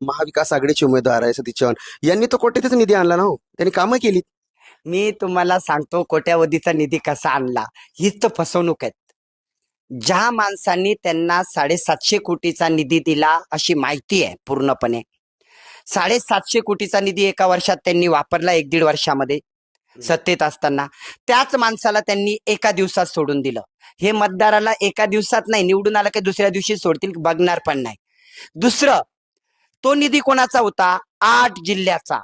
महाविकास आघाडीचे उमेदवार आहे सतीश चव्हाण यांनी तो कोट्यवधीच निधी आणला ना हो, त्यांनी कामं केली. मी तुम्हाला सांगतो कोट्यावधीचा निधी कसा आणला. हीच तर फसवणूक आहे. ज्या माणसांनी त्यांना 750 कोटीचा निधी दिला अशी माहिती आहे पूर्णपणे. 750 कोटीचा निधी एका वर्षात त्यांनी वापरला, 1-1.5 वर्षामध्ये सत्तेत असताना. त्याच माणसाला त्यांनी एका दिवसात सोडून दिलं. हे मतदाराला एका दिवसात नाही, निवडून आला की दुसऱ्या दिवशी सोडतील, बघणार पण नाही. दुसरं, तो निधी कोणाचा होता? 8 जिल्ह्याचा,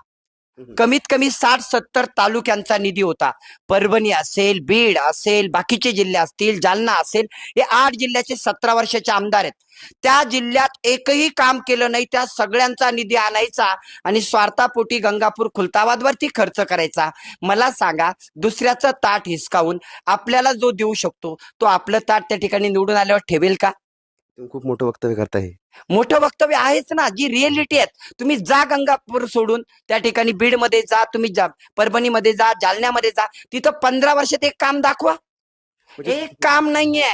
कमीत कमी 60-70 तालुक्यांचा निधी होता. परभणी असेल, बीड असेल, बाकीचे जिल्हे असतील, जालना असेल, हे 8 जिल्ह्याचे 17 वर्षाचे आमदार आहेत. त्या जिल्ह्यात एकही काम केलं नाही. त्या सगळ्यांचा निधी आणायचा आणि स्वार्थापोटी गंगापूर खुलताबादवरती खर्च करायचा. मला सांगा, दुसऱ्याचं ताट हिसकावून आपल्याला जो देऊ शकतो तो आपलं ताट त्या ठिकाणी निवडून आल्यावर ठेवेल का? तुम्ही खूप मोठं वक्तव्य करताय. मोठं वक्तव्य आहेच ना, जी रिएलिटी आहे. तुम्ही जा गंगापूर सोडून त्या ठिकाणी बीडमध्ये जा, तुम्ही जा परभणीमध्ये जा, जालन्यामध्ये जा, तिथं 15 वर्षात एक काम दाखवा. एक काम नाहीये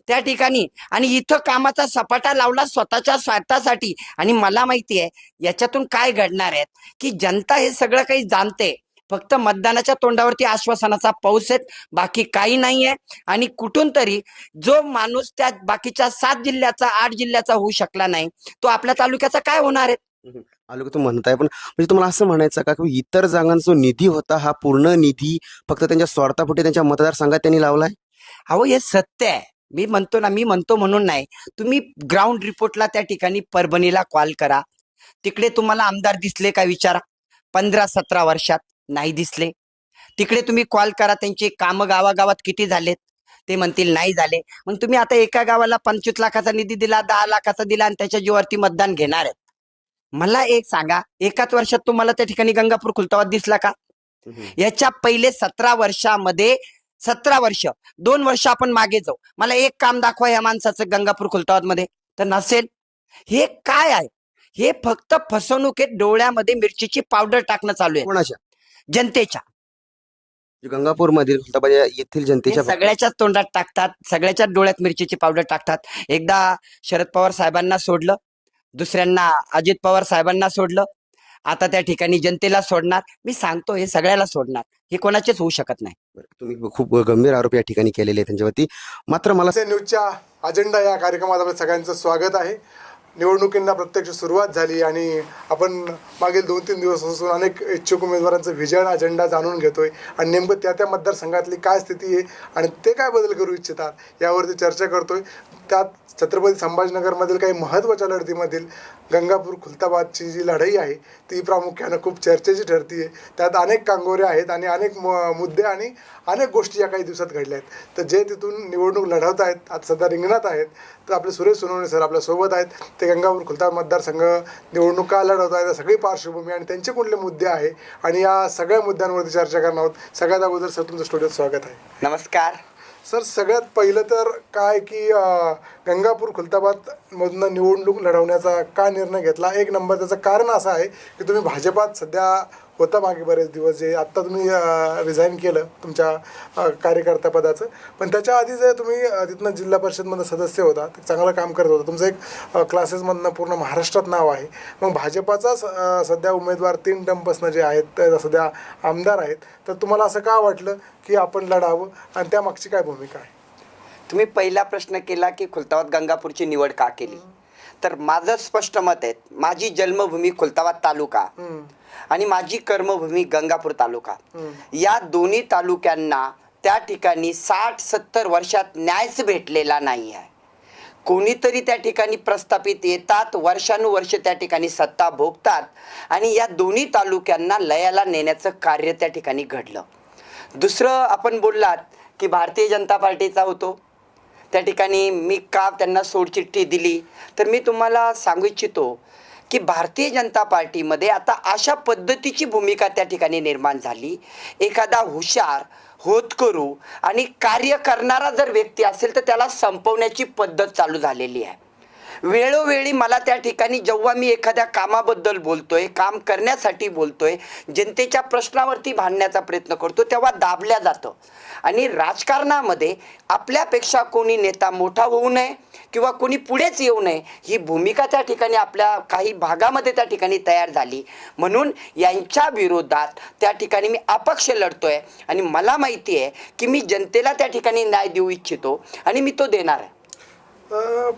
त्या ठिकाणी. आणि इथं कामाचा सपाटा लावला स्वतःच्या स्वार्थासाठी. आणि मला माहिती आहे याच्यातून काय घडणार आहे, की जनता हे सगळं काही जाणते. फक्त मतदानाच्या तोंडावरती आश्वासनाचा पाऊस आहे, बाकी काही नाहीये. आणि कुठून तरी जो माणूस त्या बाकीच्या 7 जिल्ह्याचा 8 जिल्ह्याचा होऊ शकला नाही, तो आपल्या तालुक्याचा काय होणार आहे? आलो तुम्ही म्हणताय, पण म्हणजे तुम्हाला असं म्हणायचं का की इतर जागांचा जो निधी होता हा पूर्ण निधी फक्त त्यांच्या स्वार्थापोटी त्यांच्या मतदारसंघात त्यांनी लावलाय? अहो, हे सत्य आहे. मी म्हणतो ना, मी म्हणतो म्हणून नाही. तुम्ही ग्राउंड रिपोर्टला त्या ठिकाणी परभणीला कॉल करा. तिकडे तुम्हाला आमदार दिसले का विचारा. 15-17 वर्षात नाही दिसले. तिकडे तुम्ही कॉल करा, त्यांचे कामं गावागावात किती झालेत, ते म्हणतील नाही झाले. मग तुम्ही आता एका गावाला 25 लाखाचा निधी दिला, 10 लाखाचा दिला आणि त्याच्या जीवावरती मतदान घेणार आहेत. मला एक सांगा, एकाच वर्षात तुम्हाला त्या ठिकाणी गंगापूर खुलताबाद दिसला का? याच्या पहिले 17 वर्षामध्ये 17 वर्ष, 2 वर्ष आपण मागे जाऊ, मला एक काम दाखवा या माणसाचं गंगापूर खुलताबाद मध्ये, तर नसेल. हे काय आहे? हे फक्त फसवणूक आहे. डोळ्यामध्ये मिरचीची पावडर टाकणं चालू आहे कोणाच्या? जनतेच्या. गंगापूर मधील खुलताबाद येथील हे जनतेच्या सगळ्याच्याच तोंडात टाकतात, सगळ्याच्याच डोळ्यात मिरचीची पावडर टाकतात. एकदा शरद पवार साहेबांना सोडलं, दुसऱ्यांना अजित पवार साहेबांना सोडलं, आता त्या ठिकाणी जनतेला सोडणार. मी सांगतो हे सगळ्याला सोडणार. हे कोणाचेच होऊ शकत नाही. तुम्ही खूप गंभीर आरोप या ठिकाणी केलेले आहेत त्यांच्यावरती. मात्र मला न्यूजच्या अजेंडा या कार्यक्रमात आपलं सगळ्यांचं स्वागत आहे. निवडणुकींना प्रत्यक्ष सुरुवात झाली आणि आपण मागील 2-3 दिवसापासून अनेक इच्छुक उमेदवारांचं व्हिजन अजेंडा जाणून घेतोय आणि नेमकं त्या मतदारसंघातली काय स्थिती आहे आणि ते काय बदल करू इच्छितात यावरती चर्चा करतोय. त्यात छत्रपती संभाजीनगरमधील काही महत्त्वाच्या लढतीमधील गंगापूर खुलताबादची जी लढाई आहे ती प्रामुख्यानं खूप चर्चेची ठरती आहे. त्यात अनेक कांगोरे आहेत आणि अनेक मुद्दे आणि अनेक गोष्टी या काही दिवसात घडल्या आहेत. तर जे तिथून निवडणूक लढवत आहेत, आता सध्या रिंगणात आहेत, तर आपले सुरेश सोनवणे सर आपल्यासोबत आहेत. ते गंगापूर खुलताबाद मतदारसंघ निवडणूक का लढवत आहेत, सगळी पार्श्वभूमी आणि त्यांचे कुठले मुद्दे आहे आणि या सगळ्या मुद्द्यांवरती चर्चा करणार आहोत. सगळ्यात अगोदर सर तुमचं स्टुडिओत स्वागत आहे. नमस्कार सर, सगळ्यात पहिलं तर काय की गंगापूर खुलताबादमधनं निवडणूक लढवण्याचा का निर्णय घेतला? एक नंबर त्याचं कारण असं आहे की तुम्ही भाजपात सध्या होता मागे बरेच दिवस, जे आत्ता तुम्ही रिझाईन केलं तुमच्या कार्यकर्ता पदाचं, पण त्याच्या आधी जे तुम्ही तिथनं जिल्हा परिषदमधनं सदस्य होता, ते चांगलं काम करत होता. तुमचं एक क्लासेसमधनं पूर्ण महाराष्ट्रात नाव आहे. मग भाजपाचा सध्या उमेदवार 3 टर्मपासून जे आहेत ते सध्या आमदार आहेत, तर तुम्हाला असं का वाटलं की आपण लढावं आणि त्यामागची काय भूमिका आहे? तुम्ही पहिला प्रश्न केला की खुलताबाद गंगापूरची निवड का केली, तर माझं स्पष्ट मत आहे. माझी जन्मभूमी खुलताबाद तालुका आणि माझी कर्मभूमी गंगापूर तालुका, या दोन्ही तालुक्यांना त्या ठिकाणी 60-70 वर्षात न्यायच भेटलेला नाही आहे. कोणीतरी त्या ठिकाणी प्रस्थापित येतात, वर्षानुवर्ष त्या ठिकाणी सत्ता भोगतात आणि या दोन्ही तालुक्यांना लयाला नेण्याचं कार्य त्या ठिकाणी घडलं. दुसरं, आपण बोललात की भारतीय जनता पार्टीचा होतो, त्या ठिकाणी मी का त्यांना सोडचिठ्ठी दिली, तर मी तुम्हाला सांगू इच्छितो की भारतीय जनता पार्टीमध्ये आता अशा पद्धतीची भूमिका त्या ठिकाणी निर्माण झाली. एखादा हुशार, होतकरू आणि कार्य करणारा जर व्यक्ती असेल तर त्याला संपवण्याची पद्धत चालू झालेली आहे. वेळोवेळी मला त्या ठिकाणी जेव्हा मी एखाद्या कामाबद्दल बोलतोय, काम करण्यासाठी बोलतोय, जनतेच्या प्रश्नावरती भांडण्याचा प्रयत्न करतो, तेव्हा दाबल्या जातं. आणि राजकारणामध्ये आपल्यापेक्षा कोणी नेता मोठा होऊ नये किंवा कोणी पुढेच येऊ नये ही भूमिका त्या ठिकाणी आपल्या काही भागामध्ये त्या ठिकाणी तयार झाली. म्हणून यांच्या विरोधात त्या ठिकाणी मी अपक्ष लढतोय आणि मला माहिती आहे की मी जनतेला त्या ठिकाणी न्याय देऊ इच्छितो आणि मी तो देणार आहे.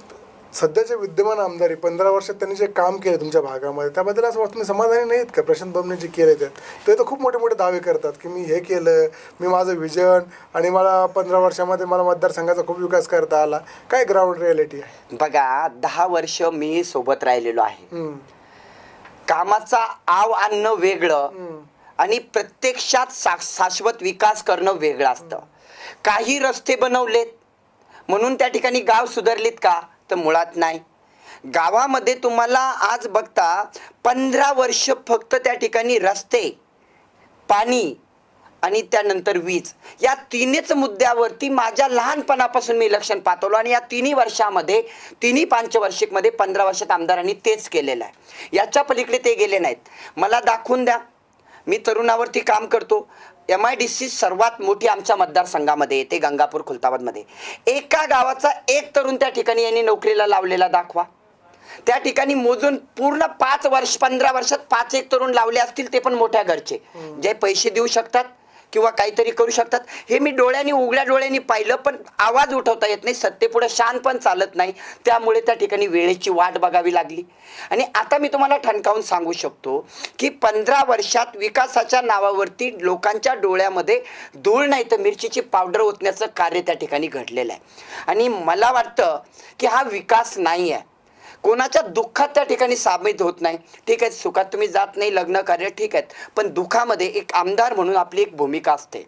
सध्याचे विद्यमान आमदार 15 वर्षात त्यांनी जे काम केले तुमच्या भागामध्ये त्याबद्दल असं वाटतं तुम्ही समाधानी नाहीत का? प्रशांत बंबने जे केले ते तर खूप मोठे मोठे दावे करतात की मी हे केलं, मी माझं विजन आणि मला 15 वर्षामध्ये मला मतदारसंघाचा खूप विकास करता आला. काय ग्राउंड रियालिटी आहे? बघा, 10 वर्ष मी सोबत राहिलेलो आहे. कामाचा आव आणणं वेगळं आणि प्रत्यक्षात शाश्वत विकास करणं वेगळं असतं. काही रस्ते बनवलेत म्हणून त्या ठिकाणी गाव सुधारलीत का? तर मुळात नाही. गावामध्ये तुम्हाला आज बघता 15 वर्ष फक्त त्या ठिकाणी रस्ते, पाणी आणि त्यानंतर वीज या तिन्हीच मुद्द्यावरती माझ्या लहानपणापासून मी इलेक्शन पाहतो आणि या तिन्ही वर्षामध्ये, तिन्ही पंचवार्षिकमध्ये 15 वर्षात आमदारांनी तेच केलेलं आहे. याच्या पलीकडे ते गेले नाहीत. मला दाखवून द्या, मी तरुणावरती काम करतो. MIDC सर्वात मोठी आमच्या मतदारसंघामध्ये येते, गंगापूर खुलताबादमध्ये. एका गावाचा एक तरुण त्या ठिकाणी यांनी नोकरीला लावलेला दाखवा. त्या ठिकाणी मोजून पूर्ण 15 वर्षात 5 तरुण लावले असतील, ते पण मोठ्या घरचे, जे पैसे देऊ शकतात किंवा काहीतरी करू शकतात. हे मी डोळ्यांनी, उघड्या डोळ्यांनी पाहिलं, पण आवाज उठवता येत नाही. सत्तेपुढे शान पण चालत नाही. त्यामुळे त्या ठिकाणी वेळेची वाट बघावी लागली. आणि आता मी तुम्हाला ठणकावून सांगू शकतो की 15 वर्षात विकासाच्या नावावरती लोकांच्या डोळ्यामध्ये धूळ नाही तर मिरचीची पावडर ओतण्याचं कार्य त्या ठिकाणी घडलेलं आहे. आणि मला वाटतं की हा विकास नाही आहे. कोणाच्या दुःखात त्या ठिकाणी सामील होत नाही. ठीक आहे, सुखात तुम्ही जात नाही, लग्न कार्य ठीक आहेत, पण दुःखामध्ये एक आमदार म्हणून आपली एक भूमिका असते.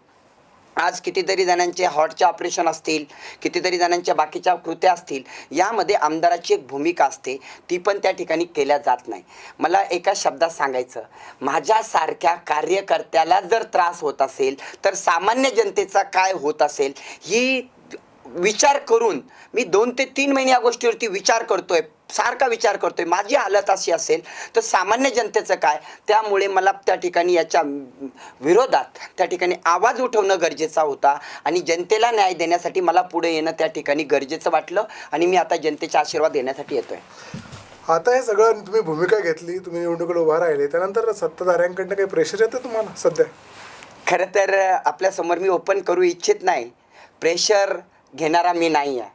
आज कितीतरी जणांचे हार्टचे ऑपरेशन असतील, कितीतरी जणांच्या बाकीच्या कृत्या असतील, यामध्ये आमदाराची एक भूमिका असते, ती पण त्या ठिकाणी केल्या जात नाही. मला एका शब्दात सांगायचं, माझ्यासारख्या कार्यकर्त्याला जर त्रास होत असेल तर सामान्य जनतेचा काय होत असेल ही विचार करून मी 2 ते 3 महिने या गोष्टीवरती विचार करतोय, सारखा विचार करतोय. माझी हालत अशी असेल तर सामान्य जनतेचं काय? त्यामुळे मला त्या ठिकाणी याच्या विरोधात त्या ठिकाणी आवाज उठवणं गरजेचा होता आणि जनतेला न्याय देण्यासाठी मला पुढे येणं त्या ठिकाणी गरजेचं वाटलं आणि मी आता जनतेचा आशीर्वाद देण्यासाठी येतोय. आता हे सगळं तुम्ही भूमिका घेतली, तुम्ही निवडणुकीला उभा राहिले, त्यानंतर सत्ताधाऱ्यांकडनं काही प्रेशर येतं तुम्हाला सध्या? खरं तर आपल्यासमोर मी ओपन करू इच्छित नाही. प्रेशर घेणारा मी नाही आहे.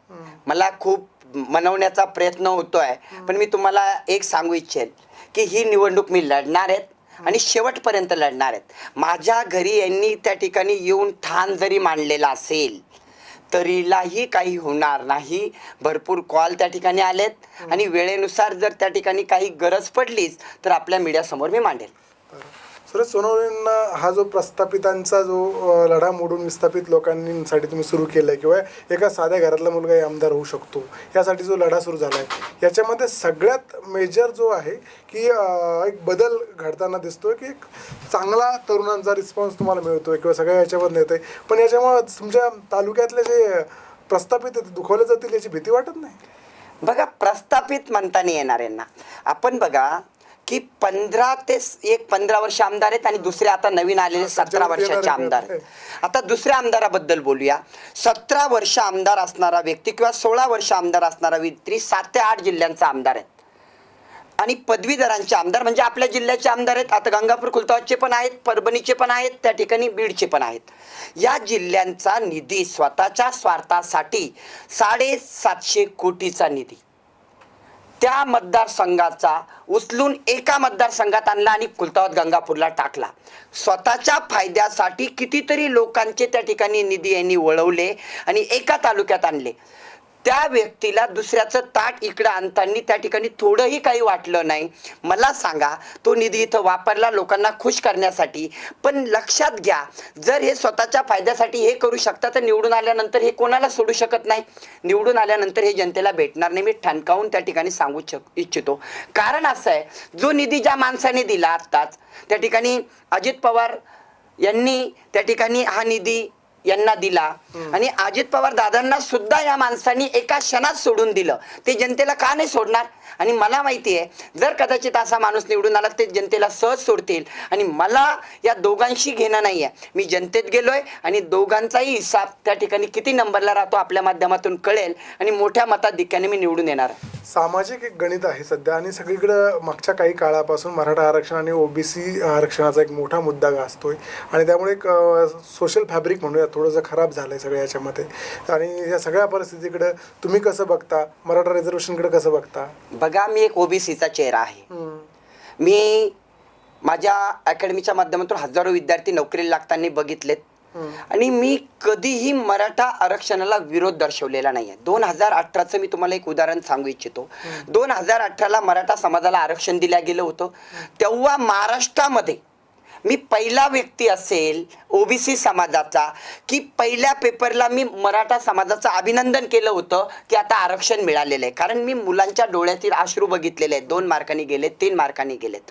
मला खूप मनवण्याचा प्रयत्न होतोय, पण मी तुम्हाला एक सांगू इच्छेल की ही निवडणूक मी लढणार आहेत आणि शेवटपर्यंत लढणार आहेत. माझ्या घरी यांनी त्या ठिकाणी येऊन ठाण जरी मांडलेला असेल तरीलाही काही होणार नाही. भरपूर कॉल त्या ठिकाणी आलेत आणि वेळेनुसार जर त्या ठिकाणी काही गरज पडलीच तर आपल्या मीडियासमोर मी मांडेल. सुरेश सोनवणेंना हा जो प्रस्थापितांचा जो लढा मोडून विस्थापित लोकांसाठी तुम्ही सुरू केला आहे किंवा एका साध्या घरातला मुलगा आमदार होऊ शकतो यासाठी जो लढा सुरू झाला आहे, याच्यामध्ये सगळ्यात मेजर जो आहे की एक बदल घडताना दिसतोय की एक चांगला तरुणांचा रिस्पॉन्स तुम्हाला मिळतोय किंवा सगळ्या याच्यामध्ये येत आहे. पण याच्यामुळे तुमच्या तालुक्यातले जे प्रस्थापित दुखवले जातील याची भीती वाटत नाही? बघा, प्रस्थापित म्हणता नाही येणार यांना. आपण बघा की 15 वर्ष आमदार आहेत आणि दुसरे आता नवीन आलेले 17 वर्षाचे आमदार आहेत. आता दुसऱ्या आमदाराबद्दल बोलूया. 17 वर्ष आमदार असणारा व्यक्ती किंवा 16 वर्ष आमदार असणारा व्यक्ती 7 ते 8 जिल्ह्यांचा आमदार आहेत आणि पदवीधरांचे आमदार म्हणजे आपल्या जिल्ह्याचे आमदार आहेत. आता गंगापूर खुलताबादचे पण आहेत, परभणीचे पण आहेत, त्या ठिकाणी बीडचे पण आहेत. या जिल्ह्यांचा निधी स्वतःच्या स्वार्थासाठी 750 कोटीचा निधी त्या मतदारसंघाचा उचलून एका मतदारसंघात आणला आणि खुलताबाद गंगापूरला टाकला. स्वतःच्या फायद्यासाठी कितीतरी लोकांचे त्या ठिकाणी निधी यांनी वळवले आणि एका तालुक्यात आणले. त्या व्यक्तीला दुसऱ्याचं ताट इकडं आणताना त्या ठिकाणी थोडंही काही वाटलं नाही. मला सांगा, तो निधी इथं वापरला लोकांना खुश करण्यासाठी. पण लक्षात घ्या, जर हे स्वतःच्या फायद्यासाठी हे करू शकता तर निवडून आल्यानंतर हे कोणाला सोडू शकत नाही. निवडून आल्यानंतर हे जनतेला भेटणार नाही. मी ठणकावून त्या ठिकाणी सांगू इच्छितो. कारण असं आहे, जो निधी ज्या माणसाने दिला आत्ताच त्या ठिकाणी अजित पवार यांनी त्या ठिकाणी हा निधी यांना दिला आणि अजित पवार दादांना सुद्धा या माणसांनी एका क्षणात सोडून दिलं. ते जनतेला का नाही सोडणार? आणि मला माहिती आहे जर कदाचित असा माणूस निवडून आला ते जनतेला सहज सोडतील. आणि मला या दोघांशी घेणं नाही आहे. मी जनतेत गेलोय आणि दोघांचाही हिसाब त्या ठिकाणी किती नंबरला राहतो आपल्या माध्यमातून कळेल आणि मोठ्या मताधिक्याने मी निवडून येणार. सामाजिक एक गणित आहे सध्या आणि सगळीकडं मागच्या काही काळापासून मराठा आरक्षण आणि ओबीसी आरक्षणाचा एक मोठा मुद्दा गाजतोय आणि त्यामुळे एक सोशल फॅब्रिक म्हणूया थोडंसं खराब झालं आहे सगळ्या याच्यामध्ये. आणि या सगळ्या परिस्थितीकडं तुम्ही कसं बघता, मराठा रिझर्वेशनकडे कसं बघता? बघा, मी एक ओबीसीचा चेहरा आहे. मी माझ्या अकॅडमीच्या माध्यमातून हजारो विद्यार्थी नोकरीला लागताना बघितलेत आणि मी कधीही मराठा आरक्षणाला विरोध दर्शवलेला नाही आहे. 2018चं मी तुम्हाला एक उदाहरण सांगू इच्छितो. 2018ला मराठा समाजाला आरक्षण दिलं गेलं होतं. तेव्हा महाराष्ट्रामध्ये मी पहिला व्यक्ती असेल ओबीसी समाजाचा की पहिल्या पेपरला मी मराठा समाजाचं अभिनंदन केलं होतं की आता आरक्षण मिळालेलं आहे. कारण मी मुलांच्या डोळ्यातील अश्रू बघितलेले आहेत. 2 मार्कांनी गेलेत, 3 मार्कांनी गेलेत.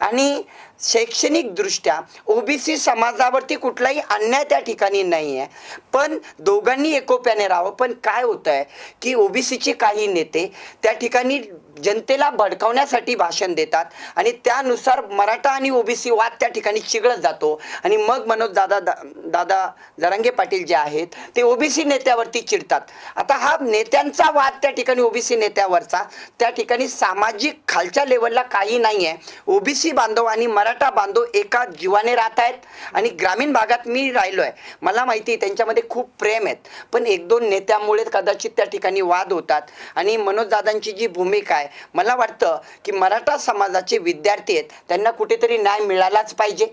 आणि शैक्षणिक दृष्ट्या ओबीसी समाजावरती कुठलाही अन्याय त्या ठिकाणी नाही आहे. पण दोघांनी एकोप्याने राहावं. पण काय होतं आहे की ओबीसीचे काही नेते त्या ठिकाणी जनतेला भडकावण्यासाठी भाषण देतात आणि त्यानुसार मराठा आणि ओबीसी वाद त्या ठिकाणी चिघळत जातो. आणि मग मनोज दादा जरांगे पाटील जे आहेत ते ओबीसी नेत्यावरती चिडतात. आता हा नेत्यांचा वाद त्या ठिकाणी ओबीसी नेत्यावरचा, त्या ठिकाणी सामाजिक खालच्या लेवलला काही नाही आहे. ओबीसी बांधव आणि मराठा बांधव एका जीवाने राहत आहेत. आणि ग्रामीण भागात मी राहिलो आहे, मला माहिती आहे त्यांच्यामध्ये खूप प्रेम आहेत. पण 1-2 नेत्यामुळे कदाचित त्या ठिकाणी वाद होतात. आणि मनोज दादांची जी भूमिका आहे, मला वाटतं की मराठा समाजाचे विद्यार्थी आहेत त्यांना कुठेतरी न्याय मिळालाच पाहिजे.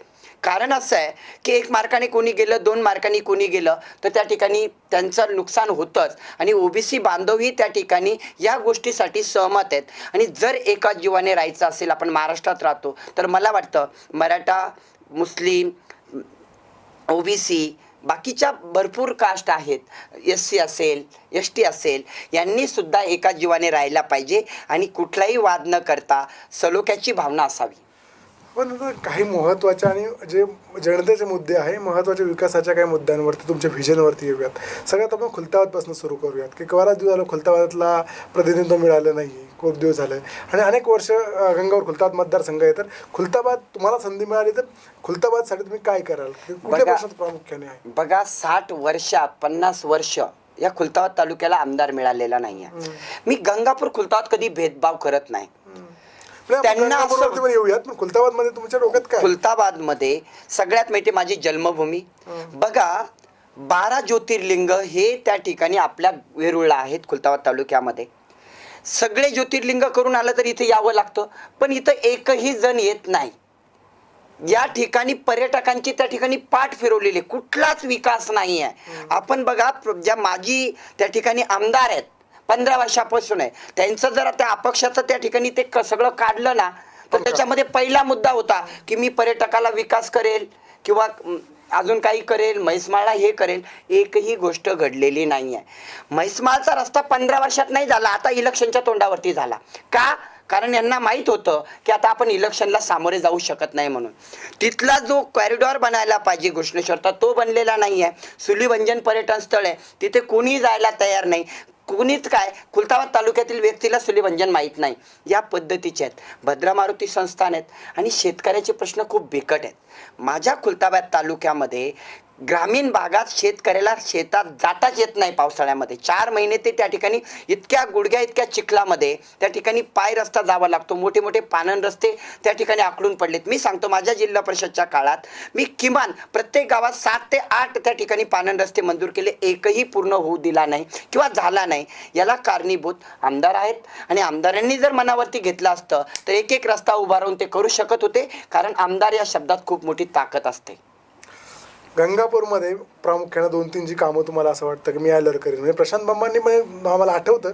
कारण असं आहे की 1 मार्काने कोणी गेलं, 2 मार्कांनी कोणी गेलं तर त्या ठिकाणी त्यांचं नुकसान होतंच. आणि ओबीसी बांधवही त्या ठिकाणी या गोष्टीसाठी सहमत आहेत. आणि जर एका जीवाने राहायचं असेल, आपण महाराष्ट्रात राहतो, तर मला वाटतं मराठा, मुस्लिम, ओबीसी, बाकीच्या भरपूर कास्ट आहेत, SC असेल, ST असेल, यांनी सुद्धा एका जीवाने राहायला पाहिजे आणि कुठलाही वाद न करता सलोख्याची भावना असावी. पण आता काही महत्त्वाच्या आणि जे जनतेचे मुद्दे आहे, महत्त्वाच्या विकासाच्या काही मुद्द्यांवरती, तुमच्या व्हिजनवरती येऊयात. सगळ्यात आपण खुलताबादपासून सुरू करूयात की बराच दिवस झालं खुलताबादला प्रतिनिधित्व मिळालं नाही, खूप दिवस झालं आणि अनेक वर्ष गंगावर खुलताबाद मतदारसंघ आहे. तर खुलताबाद तुम्हाला संधी मिळाली तर खुलताबादसाठी तुम्ही काय कराल? कुठल्या प्रश्नात प्रामुख्याने आहे? बघा, 60 वर्षात 50 वर्ष या खुलताबाद तालुक्याला आमदार मिळालेला नाही आहे. मी गंगापूर खुलताबाद कधी भेदभाव करत नाही. त्यांना येऊयात. पण खुलताबादमध्ये तुमच्या डोक्यात काय? खुलताबादमध्ये सगळ्यात माहिती माझी जन्मभूमी. बघा, 12 ज्योतिर्लिंग हे त्या ठिकाणी आपल्या वेरूळला आहेत खुलताबाद तालुक्यामध्ये. सगळे ज्योतिर्लिंग करून आलं तर इथे यावं लागतं, पण इथं एकही जण येत नाही. या ठिकाणी पर्यटकांची त्या ठिकाणी पाठ फिरवलेली, कुठलाच विकास नाही आहे. आपण बघा, ज्या माजी त्या ठिकाणी आमदार आहेत 15 वर्षापासून आहे, त्यांचं जर त्या अपक्षाचं त्या ठिकाणी ते सगळं काढलं ना, तर त्याच्यामध्ये पहिला मुद्दा होता की मी पर्यटकाला विकास करेल किंवा अजून काही करेल, म्हैसमाळला हे करेल. एकही गोष्ट घडलेली नाही आहे. म्हैसमाळचा रस्ता 15 वर्षात नाही झाला, आता इलेक्शनच्या तोंडावरती झाला. का? कारण यांना माहीत होतं की आता आपण इलेक्शनला सामोरे जाऊ शकत नाही म्हणून. तिथला जो कॉरिडॉर बनायला पाहिजे घोषणेश्वरचा, तो बनलेला नाही आहे. सुलीभंजन पर्यटन स्थळ आहे, तिथे कोणी जायला तयार नाही. कुणीच काय, खुलताबाद तालुक्यातील व्यक्तीला सुलीभंजन माहीत नाही. या पद्धतीचे आहेत. भद्रा मारुती संस्थान आहेत आणि शेतकऱ्याचे प्रश्न खूप बिकट आहेत. माझ्या खुलताबाद तालुक्यामध्ये ग्रामीण भागात शेतकऱ्याला शेतात जाताच येत नाही पावसाळ्यामध्ये. 4 महिने ते त्या ठिकाणी इतक्या गुडघ्या इतक्या चिखलामध्ये त्या ठिकाणी पाय रस्ता जावा लागतो. मोठे मोठे पानन रस्ते त्या ठिकाणी आखडून पडलेत. मी सांगतो, माझ्या जिल्हा परिषदच्या काळात मी किमान प्रत्येक गावात 7 ते 8 त्या ठिकाणी पानन रस्ते मंजूर केले. एकही पूर्ण होऊ दिला नाही किंवा झाला नाही. याला कारणीभूत आमदार आहेत. आणि आमदारांनी जर मनावरती घेतलं असतं तर एक रस्ता उभारून ते करू शकत होते. कारण आमदार या शब्दात खूप मोठी ताकद असते. गंगापूरमध्ये प्रामुख्यानं 2-3 जी कामं तुम्हाला असं वाटतं की मी आल्यावर करेन? म्हणजे प्रशांत बाबांनी म्हणजे आम्हाला आठवतं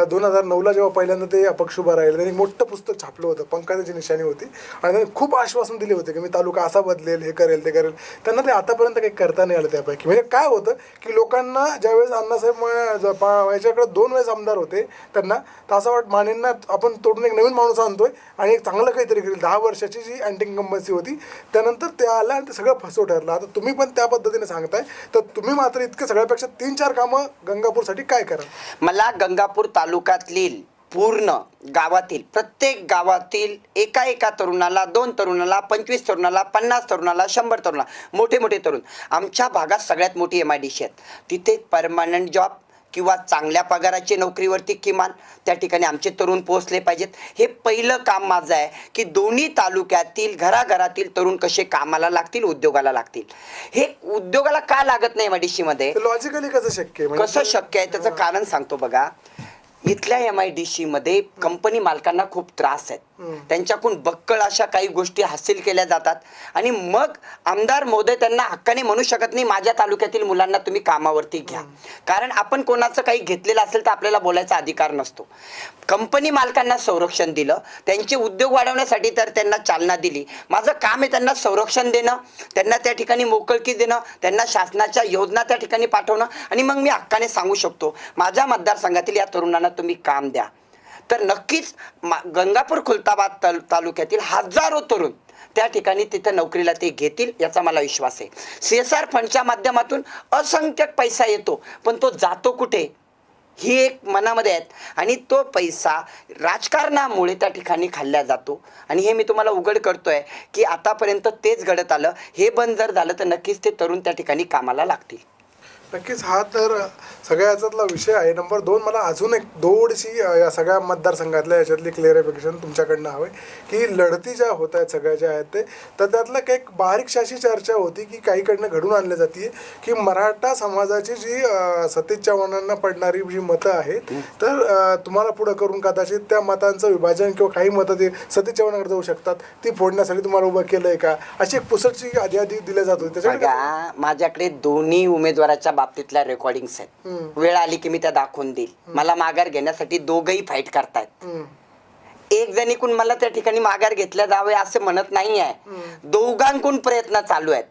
2009ला जेव्हा पहिल्यांदा ते अपक्ष उभा राहिले, त्यांनी मोठं पुस्तक छापलं होतं, पंकजाची निशाणी होती. आणि त्यांनी खूप आश्वासन दिले होते की मी तालुका असा बदलेल, हे करेल, ते करेल. त्यांना ते आतापर्यंत काही करता नाही आलं त्यापैकी. म्हणजे काय होतं की लोकांना ज्यावेळेस अण्णासाहेब याच्याकडे 2 वेळेस आमदार होते, त्यांना तर असं वाटतं मानेंना आपण तोडून एक नवीन माणूस आणतोय आणि एक चांगलं काहीतरी करेल. 10 वर्षाची जी अँटी इन्कम्बन्सी होती, त्यानंतर ते आलं आणि ते सगळं फसव ठरलं. आता तुम्ही पण पण त्या पद्धतीने सांगताय, तर तुम्ही मात्र इतके सगळ्यापेक्षा 3-4 कामं गंगापूरसाठी काय कराल? मला गंगापूर तालुक्यातील पूर्ण गावातील प्रत्येक गावातील एका तरुणाला, 2 तरुणाला, 25 तरुणाला, 50 तरुणाला, 100 तरुणाला, मोठे मोठे तरुण, आमच्या भागात सगळ्यात मोठी MIDC आहेत, तिथे परमनंट जॉब किंवा चांगल्या पगाराची नोकरीवरती किमान त्या ठिकाणी आमचे तरुण पोहोचले पाहिजेत. हे पहिलं काम माझं आहे की दोन्ही तालुक्यातील घराघरातील तरुण कसे कामाला लागतील, उद्योगाला लागतील. हे उद्योगाला का लागत नाही MIDC मध्ये? लॉजिकली कसं शक्य आहे? कसं शक्य आहे त्याचं कारण सांगतो बघा. इथल्या MIDC मध्ये कंपनी मालकांना खूप त्रास आहेत. त्यांच्याकडून बक्कळ अशा काही गोष्टी हासिल केल्या जातात आणि मग आमदार महोदय त्यांना हक्काने म्हणू शकत नाही माझ्या तालुक्यातील मुलांना तुम्ही कामावरती घ्या, कारण आपण कोणाचं काही घेतलेलं असेल तर आपल्याला बोलायचा अधिकार नसतो. कंपनी मालकांना संरक्षण दिलं, त्यांचे उद्योग वाढवण्यासाठी तर त्यांना चालना दिली. माझं काम आहे त्यांना संरक्षण देणं, त्यांना त्या ठिकाणी मोकळकी देणं, त्यांना शासनाच्या योजना त्या ठिकाणी पाठवणं आणि मग मी हक्काने सांगू शकतो माझ्या मतदारसंघातील या तरुणांना तुम्ही काम द्या. तर नक्कीच गंगापूर खुलताबाद तालुक्यातील हजारो तरुण त्या ठिकाणी तिथं नोकरीला ते घेतील याचा मला विश्वास आहे. CSR फंडच्या माध्यमातून असंख्य पैसा येतो, पण तो जातो कुठे ही एक मनामध्ये आहेत आणि तो पैसा राजकारणामुळे त्या ठिकाणी खाल्ला जातो. आणि हे मी तुम्हाला उघड करतोय की आतापर्यंत तेच घडत आलं. हे बंद जर झालं तर नक्कीच ते तरुण त्या ठिकाणी कामाला लागतील. नक्कीच हा तर सगळ्या याच्यातला विषय आहे. नंबर 2, मला अजून एक थोडीशी या सगळ्या मतदारसंघातल्या याच्यातली क्लिअरिफिकेशन तुमच्याकडनं हवं आहे की लढती ज्या होत आहेत सगळ्या ज्या आहेत ते, तर त्यातलं काही बारीकशी अशी चर्चा होती की काहीकडनं घडून आणली जाते की मराठा समाजाची जी सतीश चव्हाणांना पडणारी जी मतं आहेत, तर तुम्हाला पुढं करून कदाचित त्या मतांचं विभाजन किंवा काही मतं ते सतीश चव्हाणांकडे जाऊ शकतात, ती फोडण्यासाठी तुम्हाला उभं केलं आहे का, अशी एक पुसटची आधी दिल्या जात होती. त्याच्याकडे बघा, माझ्याकडे दोन्ही उमेदवाराच्या बाबतीतल्या रेकॉर्डिंग्स आहेत. वेळ आली की मी त्या दाखवून देईल. मला माघार घेण्यासाठी दोघही फाईट करतायत. एक जणीकडून मला त्या ठिकाणी माघार घेतल्या जावे असं म्हणत नाही आहे, दोघांकडून प्रयत्न चालू आहेत.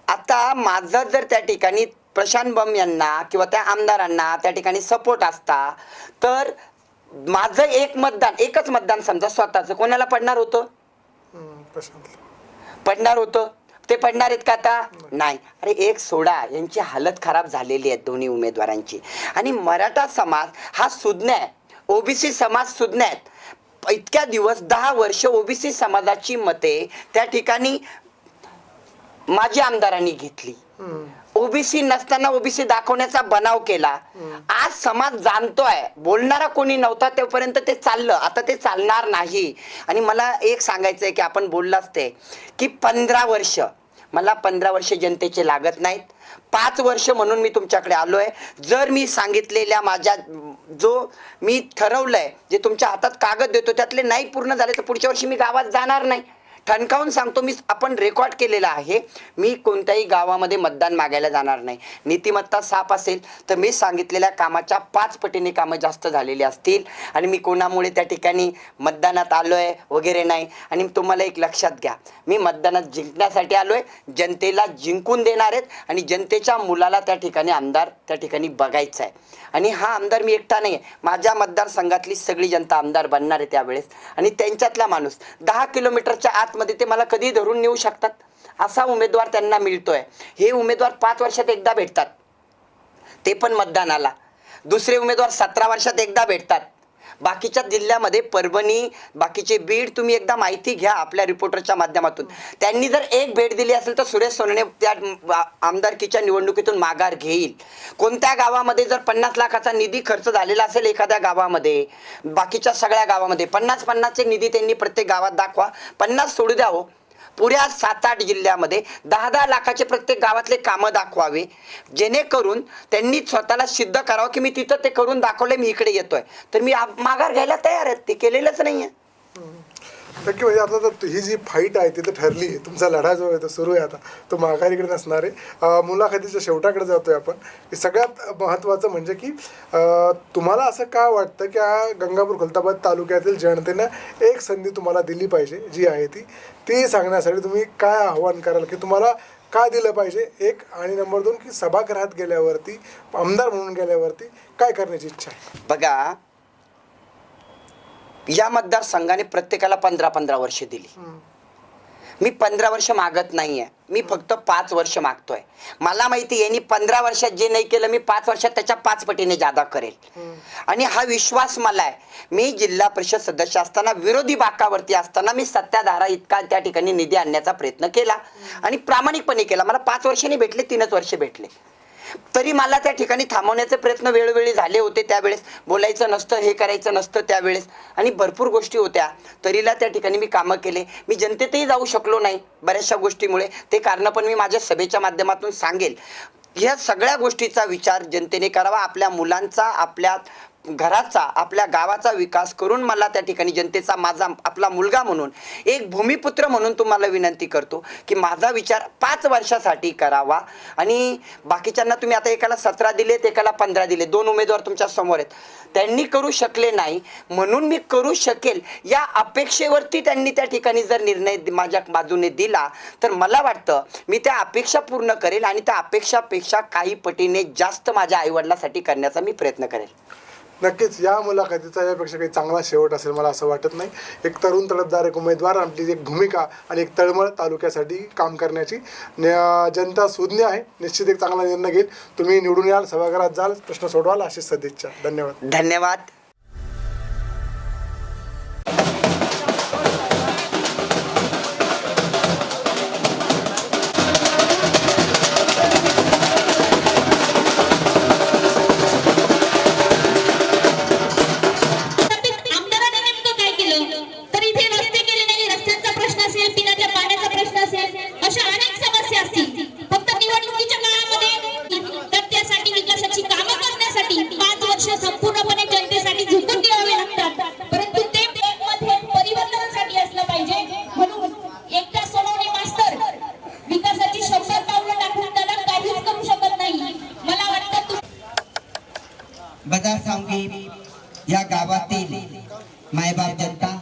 आता माझं जर त्या ठिकाणी प्रशांत बम यांना किंवा त्या आमदारांना त्या ठिकाणी सपोर्ट असता तर माझं एकच मतदान समजा स्वतःचं कोणाला पडणार होतं? पडणार होतं. ते पडणार आहेत का आता? नाही. अरे एक सोडा, यांची हालत खराब झालेली आहे दोन्ही उमेदवारांची. आणि मराठा समाज हा सुज्ञ आहे, OBC समाज सुज्ञ आहेत. इतक्या दिवस 10 वर्ष OBC समाजाची मते त्या ठिकाणी माझ्या आमदारांनी घेतली. OBC नसताना OBC दाखवण्याचा बनाव केला. आज समाज जाणतोय, बोलणारा कोणी नव्हता तोपर्यंत ते चाललं, आता ते चालणार नाही. आणि मला एक सांगायचंय की आपण बोललाच ते की 15 वर्ष, मला 15 वर्ष जनतेचे लागत नाहीत. 5 वर्ष म्हणून मी तुमच्याकडे आलोय. जर मी सांगितलेल्या माझ्या जो मी ठरवलंय, जे तुमच्या हातात कागद देतो त्यातले नाही पूर्ण झाले तर पुढच्या वर्षी मी गावात जाणार नाही. ठणकावून सांगतो, मी आपण रेकॉर्ड केलेला आहे. मी कोणत्याही गावामध्ये मतदान मागायला जाणार नाही. नीतिमत्ता साफ असेल तर मी सांगितलेल्या कामाच्या 5 पटीने कामं जास्त झालेली असतील आणि मी कोणामुळे त्या ठिकाणी मतदानात आलोय वगैरे नाही. आणि तुम्हाला एक लक्षात घ्या, मी मतदानात जिंकण्यासाठी आलोय, जनतेला जिंकून देणार आहेत आणि जनतेच्या मुलाला त्या ठिकाणी आमदार त्या ठिकाणी बघायचा आहे. आणि हा आमदार मी एकटा नाही आहे, माझ्या मतदारसंघातली सगळी जनता आमदार बनणार आहे त्यावेळेस. आणि त्यांच्यातला माणूस 10 किलोमीटरच्या आतमध्ये ते मला कधी धरून नेऊ शकतात असा उमेदवार त्यांना मिळतोय. हे उमेदवार 5 वर्षात एकदा भेटतात, ते पण मतदानाला. दुसरे उमेदवार 17 वर्षात एकदा भेटतात. बाकीच्या जिल्ह्यामध्ये परभणी, बाकीचे बीड, तुम्ही एकदा माहिती घ्या आपल्या रिपोर्टरच्या माध्यमातून. त्यांनी जर एक भेट दिली असेल तर सुरेश सोनवणे त्या आमदारकीच्या निवडणुकीतून माघार घेईल. कोणत्या गावामध्ये जर 50 लाखाचा निधी खर्च झालेला असेल एखाद्या गावामध्ये, बाकीच्या सगळ्या गावामध्ये 50-50चे निधी त्यांनी प्रत्येक गावात दाखवा. 50 सोडू द्या हो, पुऱ्या 7-8 जिल्ह्यामध्ये 10-10 लाखाचे प्रत्येक गावातले कामं दाखवावे, जेणेकरून त्यांनी स्वतःला सिद्ध करावं की मी तिथं ते करून दाखवले, मी इकडे येतोय. तर मी माघार घ्यायला तयार आहे, ते केलेलंच नाहीये. नक्की. म्हणजे आता तर ही जी फाईट आहे ती तर ठरली, तुमचा लढा जो आहे तो सुरू आहे, आता तो माघारीकडे नसणार आहे. मुलाखतीच्या शेवटाकडे जातोय आपण. सगळ्यात महत्त्वाचं म्हणजे की तुम्हाला असं का वाटतं की गंगापूर खुलताबाद तालुक्यातील जनतेनं एक संधी तुम्हाला दिली पाहिजे, जी आहे ती सांगण्यासाठी तुम्ही काय आव्हान कराल की तुम्हाला काय दिलं पाहिजे एक? आणि नंबर 2 की सभागृहात गेल्यावरती, आमदार म्हणून गेल्यावरती काय करण्याची इच्छा आहे? बघा, या मतदारसंघाने प्रत्येकाला 15-15 वर्ष दिली. मी 15 वर्ष मागत नाहीये, मी फक्त 5 वर्ष मागतोय. मला माहिती आहे, यांनी 15 वर्षात जे नाही केलं मी 5 वर्षात त्याच्या 5 पटीने जादा करेल. आणि हा विश्वास मला आहे. मी जिल्हा परिषद सदस्य असताना, विरोधी बाकावरती असताना मी सत्ताधारा इतका त्या ठिकाणी निधी आणण्याचा प्रयत्न केला आणि प्रामाणिकपणे केला. मला 5 वर्षांनी भेटले, 3च वर्ष भेटले. तरी मला त्या ठिकाणी थांबवण्याचे प्रयत्न वेळोवेळी झाले होते. त्यावेळेस बोलायचं नसतं, हे करायचं नसतं त्यावेळेस, आणि भरपूर गोष्टी होत्या. तरीला त्या ठिकाणी मी कामं केले. मी जनतेतही जाऊ शकलो नाही बऱ्याचशा गोष्टीमुळे. ते कारणं पण मी माझ्या सभेच्या माध्यमातून सांगेल. ह्या सगळ्या गोष्टीचा विचार जनतेने करावा. आपल्या मुलांचा, आपल्या घराचा, आपल्या गावाचा विकास करून मला त्या ठिकाणी जनतेचा, माझा आपला मुलगा म्हणून, एक भूमिपुत्र म्हणून तुम्हाला विनंती करतो की माझा विचार 5 वर्षासाठी करावा. आणि बाकीच्यांना तुम्ही आता एकाला 17 दिलेत, एकाला 15 दिले, 2 उमेदवार तुमच्या समोर आहेत. त्यांनी करू शकले नाही म्हणून मी करू शकेल या अपेक्षेवरती त्यांनी त्या ठिकाणी जर निर्णय माझ्या बाजूने दिला तर मला वाटतं मी त्या अपेक्षा पूर्ण करेल आणि त्या अपेक्षापेक्षा काही पटीने जास्त माझ्या आईवडिलांसाठी करण्याचा मी प्रयत्न करेल. नक्कीच या मुलाखतीचा यापेक्षा काही चांगला शेवट असेल मला असं वाटत नाही. एक तरुण तडफदार एक उमेदवार, आपली एक भूमिका आणि एक तळमळ तालुक्यासाठी काम करण्याची जनता सुज्ञ आहे. निश्चित एक चांगला निर्णय घेईल. तुम्ही निवडून याल, सभागृहात जाल, प्रश्न सोडवाल अशी सदिच्छा. धन्यवाद. धन्यवाद. अशा अनेक समस्या असतील. फक्त निवडणुकीच्या काळामध्ये तर त्यासाठी विकासाची कामं करण्यासाठी 5 वर्ष संपूर्णपणे जनतेसाठी झुकून द्यावे लागतात. परंतु ते मध्ये परिवर्तनासाठी असलं पाहिजे. म्हणून एकटा सोडवणे मास्तर विकासाची 100 पावलं टाकून त्याला काहीच करू शकत नाही. मला वाटतं बजार सांगी या गावातील मायबाप जनता,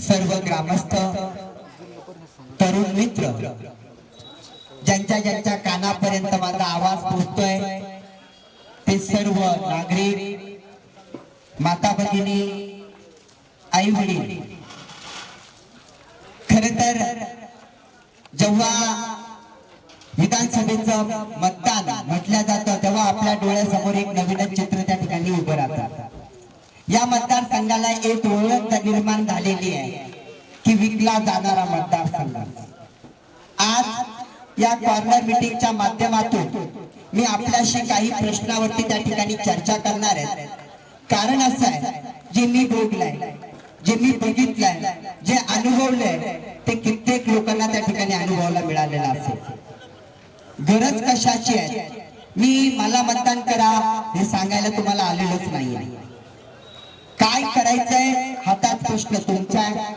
सर्व ग्रामस्थ, तरुण मित्र, ज्यांच्या ज्यांच्या कानापर्यंत माझा आवाज पोहोचतोय ते सर्व नागरिक, माता भगिनी, आई वडील, खर तर जेव्हा विधानसभेचं मतदान म्हटलं जातं तेव्हा आपल्या डोळ्यासमोर एक नवीनच चित्र त्या ठिकाणी उभं राहतं. या मतदारसंघाला एक ओळख निर्माण झालेली आहे की विकला जाणारा मतदारसंघ. आज या कॉर्नर मीटिंगच्या माध्यमातून मी आपल्याशी काही प्रश्नावरती त्या ठिकाणी चर्चा करणार आहे. कारण असं आहे, जे मी भोगलंय, जे मी बघितलंय, जे अनुभवलंय ते कित्येक लोकांना त्या ठिकाणी अनुभवायला मिळालेलं असेल. गरज कशाची आहे, मला मतदान करा हे सांगायला तुम्हाला आलेलंच नाहीये. काय करायचंय हातात प्रश्न तुमचा आहे.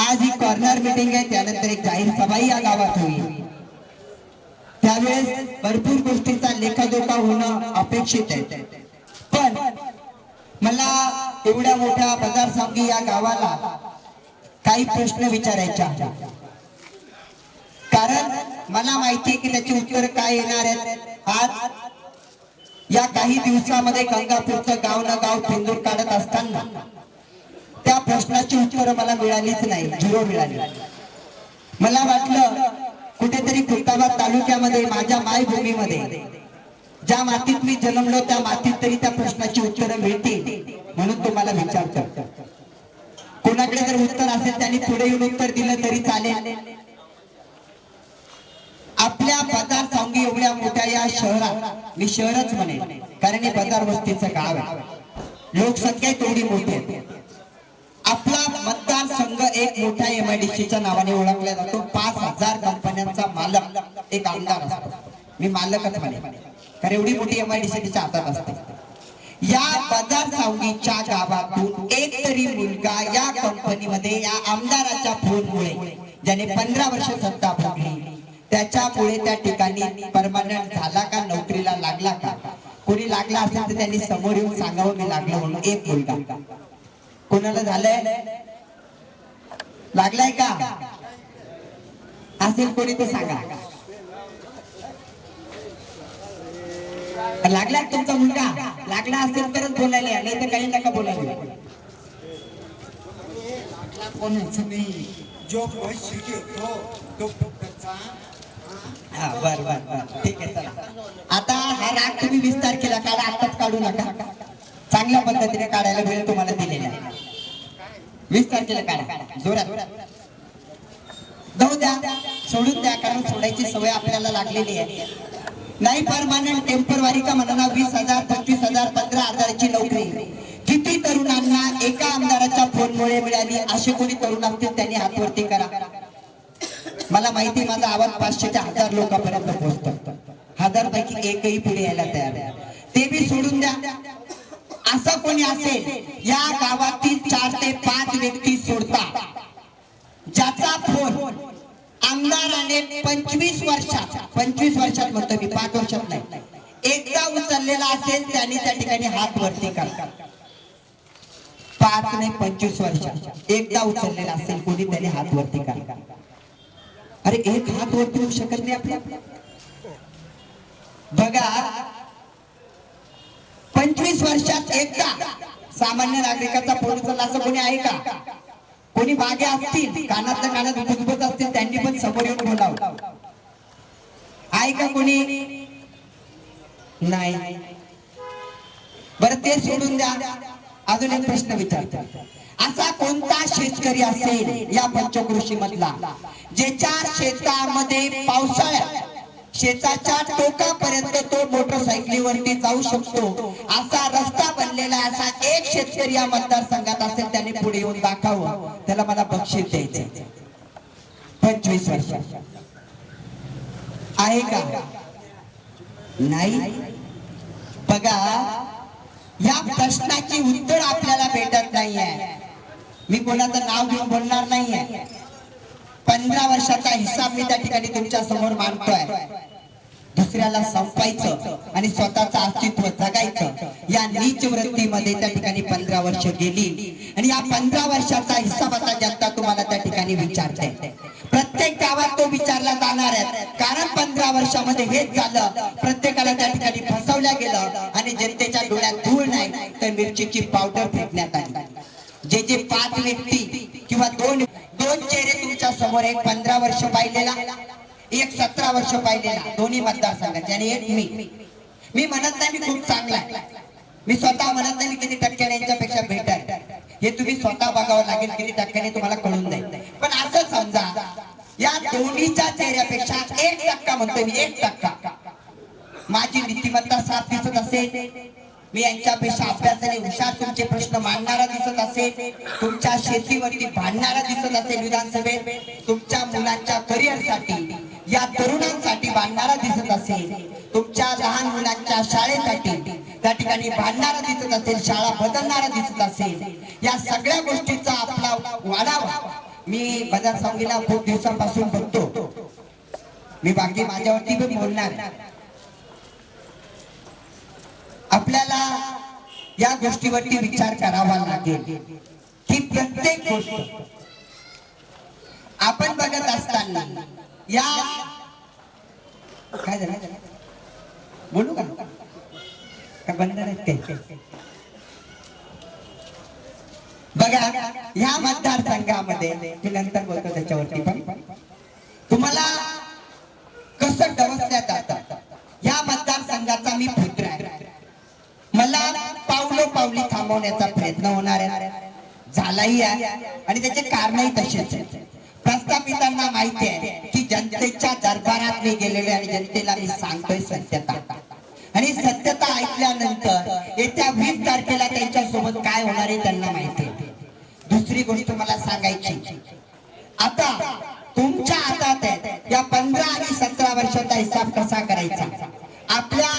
आज ही कॉर्नर मीटिंग आहे, त्यानंतर एक जाहीर सभाही या गावात होईल. त्यावेळेस भरपूर गोष्टीचा लेखाजोखा होणं अपेक्षित आहे. पण मला एवढ्या मोठ्या बाजार सांगी या गावाला काही प्रश्न विचारायचे आहेत. कारण मला माहिती आहे की त्याची उत्तर काय येणार आहेत. आज या काही दिवसामध्ये गंगापूरचं गाव न गाव फिंदूर काढत असताना त्या प्रश्नाची उत्तर मला मिळालीच नाही, 0 मिळाली. मला वाटलं कुठेतरी खुलताबाद तालुक्यामध्ये माझ्या मायभूमीमध्ये ज्या मातीत मी जन्मलो त्या मातीत तरी त्या प्रश्नाची उत्तरं मिळतील म्हणून तुम्हाला विचारतो. कोणाकडे जर उत्तर असेल त्यांनी पुढे येऊन उत्तर दिलं तरी चालेल. आपल्या बाजार सांगी एवढ्या मोठ्या या शहरात, मी शहरच म्हणेन कारण हे बाजार वस्तीचं गाव आहे, लोकसंख्या तेवढी मोठी आहे. आपला मतदारसंघ एक मोठ्या MIDCच्या नावाने ओळखला जातो. 5000 कंपन्यांचा मालक एक आमदार असतो. मी मालकच म्हणेन कारण एवढी मोठी MIDC तिच्या हातात असते. या बाजार सांगीच्या गावातून एक तरी मुलगा या कंपनीमध्ये या आमदाराच्या फोनमुळे ज्याने 15 वर्ष सत्ता भोगली त्याच्यामुळे त्या ठिकाणी परमनंट झाला का, नोकरीला लागला का, कोणी लागला असेल तर त्यांनी समोर येऊन सांगावं मी लागलो म्हणून. एक मुलगा कोणाला झालंय, लागलाय का असेल कोणी ते सांगा. लागलाय तुमचा मुलगा, लागला असेल तरच बोलायला, नाही तर काही नका बोलायला. कोणाचं नाही. जो पैसे घेतो तो फुकटचा. हा बर बर बर ठीक आहे चला. आता हा राग तुम्ही 20 तारखेला काढा, आताच काढू नका. चांगल्या पद्धतीने काढायला वेळ तुम्हाला दिलेला आहे. 20 तारखेला काढा जोरात. जाऊ द्या, सोडून द्या, कारण सोडायची सवय आपल्याला लागलेली आहे. नाही परमानंट टेम्परवारी का म्हणा 20,000 25,000 15,000ची नोकरी किती तरुणांना एका आमदाराच्या फोनमुळे मिळाली असे कोणी तरुण असतील त्यांनी हात वरती करा. मला माहिती माझा आवाज 500 ते 1000 लोकांपर्यंत पोहोचतो. 1000 पैकी एकही पुढे यायला तयार आहे. ते बी सोडून द्या. असं कोणी असेल या गावातील 4 ते 5 व्यक्ती सोडता ज्याचा फोन आमदाराने 25 वर्षात म्हणतो मी, 5 वर्षात नाही, एकदा उचललेला असेल त्यांनी त्या ठिकाणी हात वरती करा. 5 नाही 25 वर्षात एकदा उचललेला असेल कोणी त्याने हात वरती करा. अरे एक हात वरती होऊ शकत नाही आपल्या. बघा 25 वर्षात एकदा सामान्य नागरिकाचा फोन उचलला असं कोणी आहे का? कोणी मागे असतील कानातल्या कानात गुजबत असतील त्यांनी पण समोर येऊन बोलावं. आहे का कोणी? नाही. बरं ते सोडून द्या. अजून एक प्रश्न विचारतो. असा कोणता शेतकरी असेल या पंचकृषी मधला ज्याच्या शेतामध्ये पावसाळ्यात शेताच्या टोकापर्यंत तो मोटरसायकलीवरती जाऊ शकतो असा रस्ता बनलेला असा एक शेतकरी या मतदारसंघात असेल त्याने पुढे येऊन दाखवावं, त्याला मला बक्षीस द्यायचे. 25 वर्ष आहे का? नाही. बघा या प्रश्नाची उत्तर आपल्याला भेटत नाहीये. मी कोणाचं नाव घेऊन बोलणार नाहीये. 15 वर्षाचा हिसाब मी त्या ठिकाणी तुमच्या समोर मांडतोय. दुसऱ्याला संपायचं आणि स्वतःचं अस्तित्व जगायचं या नीच वृत्तीमध्ये त्या ठिकाणी 15 वर्ष गेली आणि या 15 वर्षाचा हिसाब आता जनता तुम्हाला त्या ठिकाणी विचारते. प्रत्येक गावात तो विचारला जाणार आहे, कारण 15 वर्षामध्ये हेच झालं. प्रत्येकाला त्या ठिकाणी फसवल्या गेलं आणि जनतेच्या डोळ्यात धूळ नाही तर मिरचीची पावडर फेकण्यात आली. जे 5 व्यक्ती किंवा दोन चेहरे तुमच्या समोर, एक 15 वर्ष पाहिलेला, एक 17 वर्ष पाहिलेला, दोन्ही मतदारसंघाचे आणि एक मी म्हणत नाही मी खूप चांगला आहे. मी स्वतः म्हणत नाही मी किती टक्क्याने यांच्यापेक्षा बेटर आहे. हे तुम्ही स्वतः बघावं लागेल किती टक्क्याने तुम्हाला कळून जाईल. पण असं समजा या दोन्हीच्या चेहऱ्यापेक्षा 1% म्हणतोय मी, 1% माझी नीतिमत्ता साफ दिसत असेल, मी यांच्यापेक्षा अभ्यासाने हुशार तुमचे प्रश्न मांडणारा दिसत असेल, तुमच्या शेतीवरती भांडणारा दिसत असेल, विधानसभेत तुमच्या मुलांच्या करिअरसाठी या तरुणांसाठी भांडणारा दिसत असेल, तुमच्या लहान मुलांच्या शाळेसाठी त्या ठिकाणी भांडणारा दिसत असेल, शाळा बदलणारा दिसत असेल, या सगळ्या गोष्टीचा आपला वाढावा मी मतदारसंघाला खूप दिवसांपासून बघतो. मी बाकी माझ्यावरती पण बोलणार. आपल्याला या गोष्टीवरती विचार करावा लागेल की प्रत्येक गोष्ट आपण बघत असताना या काय झालं बोलू का बंद नाही काय? बघा या मतदारसंघामध्ये मी नंतर बोलतो त्याच्यावरती, पण तुम्हाला कसं डवसल्या जातं या मतदारसंघाचा मी पुत्र आहे. मला पावलोपावली थांबवण्याचा प्रयत्न होणार आहे, झालाही आहे आणि त्याचे कारणही तसेच आहेत. प्रस्थापितांना माहिती आहे की जनतेच्या दरबारात मी गेलेले आणि जनतेला मी सांगतोय सत्यता, आणि सत्यता ऐकल्यानंतर येत्या 20 तारखेला त्यांच्या सोबत काय होणार आहे त्यांना माहिती आहे. दुसरी गोष्ट मला सांगायची, आता तुमच्या हातात आहे या 15 आणि 17 वर्षाचा हिसाब कसा करायचा, आपल्या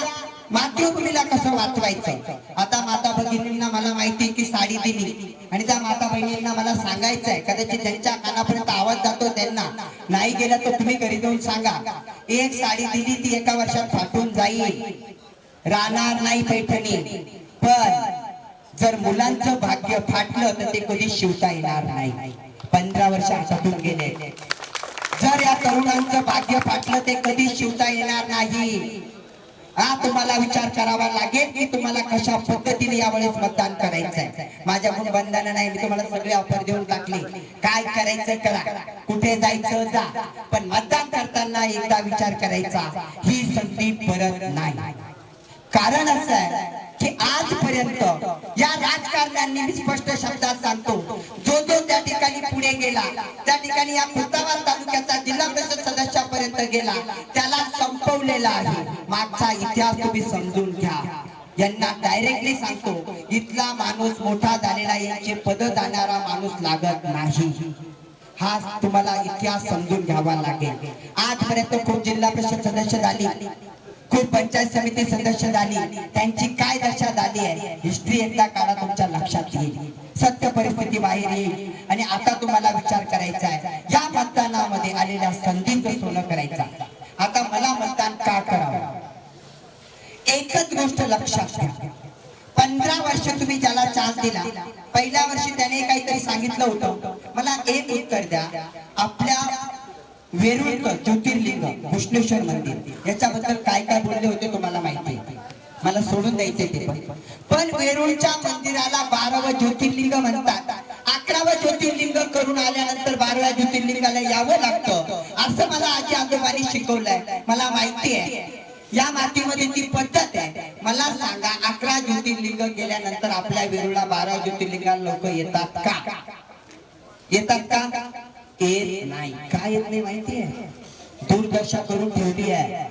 मातृभूमीला कसं वाचवायचं. आता माता भगिनींना मला माहिती की साडी दिली आणि त्या माता बहिणींना मला सांगायचंय, कदाचित त्यांच्या कानापर्यंत आवाज जातो त्यांना, नाही गेला तर तुम्ही घरी जाऊन सांगा, एक साडी दिली ती एका वर्षात फाटून जाईल, राहणार नाही पैठणी. पण जर मुलांचं भाग्य फाटलं तर ते कधी शिवता येणार नाही. 15 वर्ष हातातून गेले. जर या तरुणांचं भाग्य फाटलं ते कधी शिवता येणार नाही. हा तुम्हाला विचार करावा लागेल की तुम्हाला कशा पद्धतीने यावेळेस मतदान करायचंय. माझ्याकडून बंधन नाही, मी तुम्हाला सगळे ऑफर देऊन टाकली. काय करायचं करा, कुठे जायचं जा, पण मतदान करताना एकदा विचार करायचा, ही संधी परत नाही. कारण असं आहे की आजपर्यंत या राजकारण्यांनी, मी स्पष्ट शब्दात सांगतो, जो जो त्या ठिकाणी पुढे गेला, त्या ठिकाणी या खुलताबाद तालुक्याचा जिल्हा परिषद सदस्यापर्यंत गेला, त्याला संपवलेला आहे. मागचा इतिहास तुम्ही समजून घ्या. यांना डायरेक्टली सांगतो, इथला माणूस मोठा झालेला, यांचे पद जाणारा माणूस लागत नाही. हा तुम्हाला इतिहास समजून घ्यावा लागेल. आजपर्यंत खूप जिल्हा परिषद सदस्य झाली, खूप पंचायत समिती सदस्य झाली, त्यांची काय दशा झाली आहे हिस्ट्री एकदा काढा, तुमच्या लक्षात येईल, सत्य परिस्थिती बाहेर येईल. आणि आता तुम्हाला विचार करायचा आहे, या मतदानामध्ये आलेल्या संधीचं सोनं करायचं. आता मला मतदान का करावं, एकच गोष्ट लक्षात घ्या. 15 वर्ष तुम्ही ज्याला चान्स दिला, पहिल्या वर्षी त्याने काहीतरी सांगितलं होतं, मला एक उत्तर द्या, आपल्या वेरूळचं ज्योतिर्लिंग कृष्णेश्वर मंदिर याच्याबद्दल काय काय बोलले होते तुम्हाला माहिती आहे, मला सोडून द्यायचे ते. पण वेरूळच्या मंदिराला 12वं ज्योतिर्लिंग म्हणतात. 11वं ज्योतिर्लिंग करून आल्यानंतर 12व्या ज्योतिर्लिंगाला यावं लागतं, असं मला आजी आजोबांनी शिकवलंय. मला माहिती आहे या मातीमध्ये ती पद्धत आहे. मला सांगा, 11 ज्योतिर्लिंग गेल्यानंतर आपल्या वेरूळला 12 ज्योतिर्लिंगाला लोक येतात का? येतात का? येत नाही. काय येत नाही माहिती आहे? दूरदर्शा करून ठेवली आहे.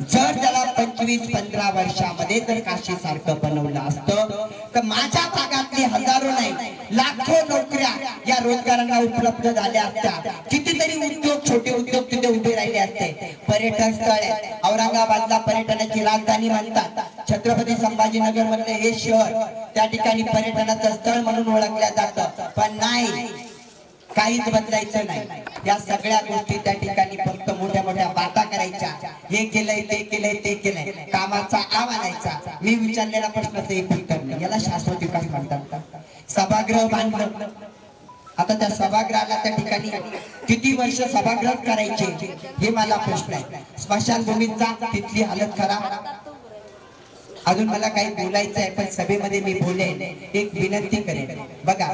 जर त्याला 25-15 वर्षामध्ये जर काशी सारखं बनवलं असतं तर माझ्या भागातली हजारो नाही लाखो नोकऱ्या या रोजगारांना उपलब्ध झाल्या असत्या. कितीतरी उद्योग, छोटे उद्योग तिथे उभे राहिले असते. पर्यटन स्थळ आहे, औरंगाबादला पर्यटनाची राजधानी म्हणतात. छत्रपती संभाजीनगर मधले हे शहर त्या ठिकाणी पर्यटनाचं स्थळ म्हणून ओळखलं जातं. पण नाही, काहीच बदलायचं नाही. या सगळ्या गोष्टी त्या ठिकाणी फक्त मोठ्या मोठ्या बाता करायच्या, हे केलंय ते केलंय ते केलंय, कामाचा आव आणायचा. मी विचारलेला प्रश्नाचं एक उत्तर नाही. याला शाश्वत विकास म्हणतात. सभागृह बांधलं, आता त्या सभागृहाला त्या ठिकाणी किती वर्ष सभागृह करायचे हे मला प्रश्न आहे. स्मशानभूमीचा तिथली हालत खराब. अजून मला काही बोलायचं आहे, पण सभेमध्ये मी बोलेन. एक विनंती करेन, बघा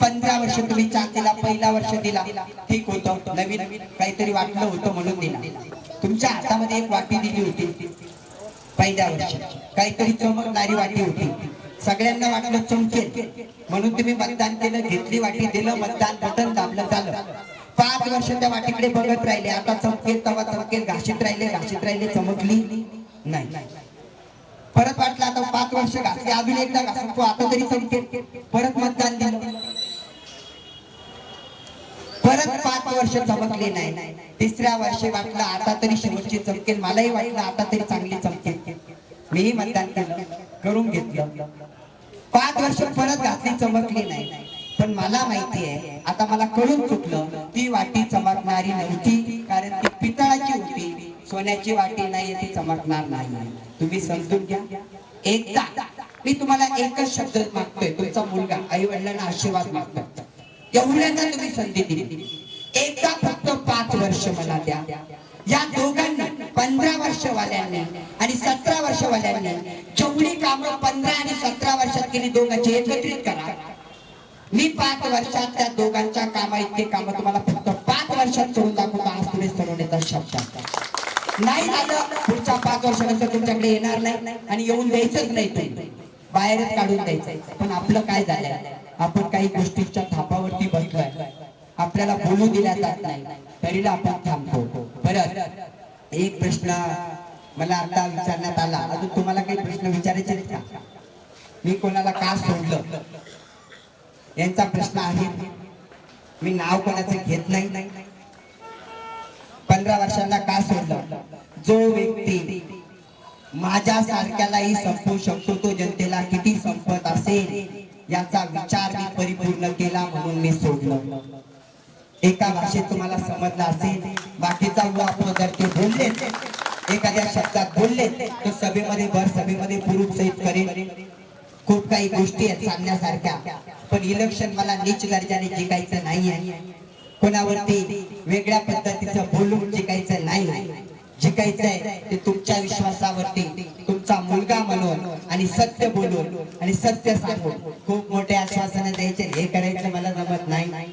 15 वर्ष तुम्ही चान्स दिला, पहिला वर्ष दिला, ठीक होतं, नवीन काहीतरी वाटलं होतं म्हणून दिला. तुमच्या हातामध्ये एक वाटी दिली होती पहिल्या वर्षी, काहीतरी चमकणारी वाटी होती. सगळ्यांना वाटलं चमकेल म्हणून तुम्ही मतदान केलं, घेतली वाटी, दिलं मतदान, बटन दाबलं, झालं. 5 वर्ष त्या वाटीकडे बघत राहिले, आता चमकेल तेव्हा चमकेल, घाशीत राहिले, चमकली नाही. परत वाटलं आता 5 वर्ष घासले, अजून एकदा घासतो, आता तरी चमकेल, परत मतदान दिलं, परत 5 वर्ष चमकले नाही. तिसऱ्या वर्षी वाटलं आता तरी शेवटची चमकेल, मलाही वाटलं आता तरी चांगली चमकेल, मीही मतदान केलं, करून घेतलं. 5 वर्ष परत घातली, चमकली नाही. पण मला माहिती आहे, आता मला कळून चुकलं, ती वाटी चमकणारी नव्हती, कारण ती पितळाची होती. सोन्याची वाटी नाही, ती चमकणार नाही. तुम्ही समजून घ्या. एकदा मी तुम्हाला एकच शब्द मागतोय, तुमचा मुलगा आई वडिलांना आशीर्वाद मागतो, एवढ्यांना तुम्ही संधी दिली, एकदा फक्त 5 वर्ष मला द्या. या दोघांनी 15 वर्षवाल्यांनी आणि 17 वर्षवाल्यांनी जेवढी कामं 15 आणि 17 वर्षात केली, दोघांची एकत्रित करा. मी 5 वर्षात त्या दोघांच्या कामा इतके काम तुम्हाला फक्त 5 वर्षात करून दाखवतो. आज तुम्ही ठरवण्याचा शब्द नाही झालं, पुढच्या 5 वर्षानंतर तुमच्याकडे येणार नाही आणि येऊन द्यायचंच नाही, तुम्ही बाहेरच काढून द्यायचंय. पण आपलं काय झालंय, आपण काही गोष्टीच्या थापावरती बसलोय, आपल्याला बोलू दिल्या जात नाही, तरीला आपण थांबतो. परत एक प्रश्न मला आता विचारण्यात आला, अजून तुम्हाला काही प्रश्न विचारायचे आहेत का? मी कोणाला का सोडलं यांचा प्रश्न आहे. मी नाव कोणाचं घेत नाही. 15 वर्षांना का सोडलं? जो व्यक्ती माझ्या सारख्यालाही संपवू शकतो, तो जनतेला किती संपत असेल याचा विचार मी परिपूर्ण केला, म्हणून मी सोडलं. एका भाषेत तुम्हाला समजलं असेल, बाकीचा आपण जर ते बोलले, एखाद्या शब्दात बोलले तर सभेमध्ये प्रूफ सहित करेल. खूप काही गोष्टी आहेत सांगण्यासारख्या, पण इलेक्शन मला नीच दर्जाने जिंकायचं नाही आहे, कोणावरती वेगळ्या पद्धतीचं बोलून जिंकायचं नाही. जिंकायचंय ते तुमच्या विश्वासावरती, तुमचा मुलगा म्हणून आणि सत्य बोलून आणि सत्य सांगून खूप मोठे आश्वासन द्यायचे, हे करायचं मला जमत नाही.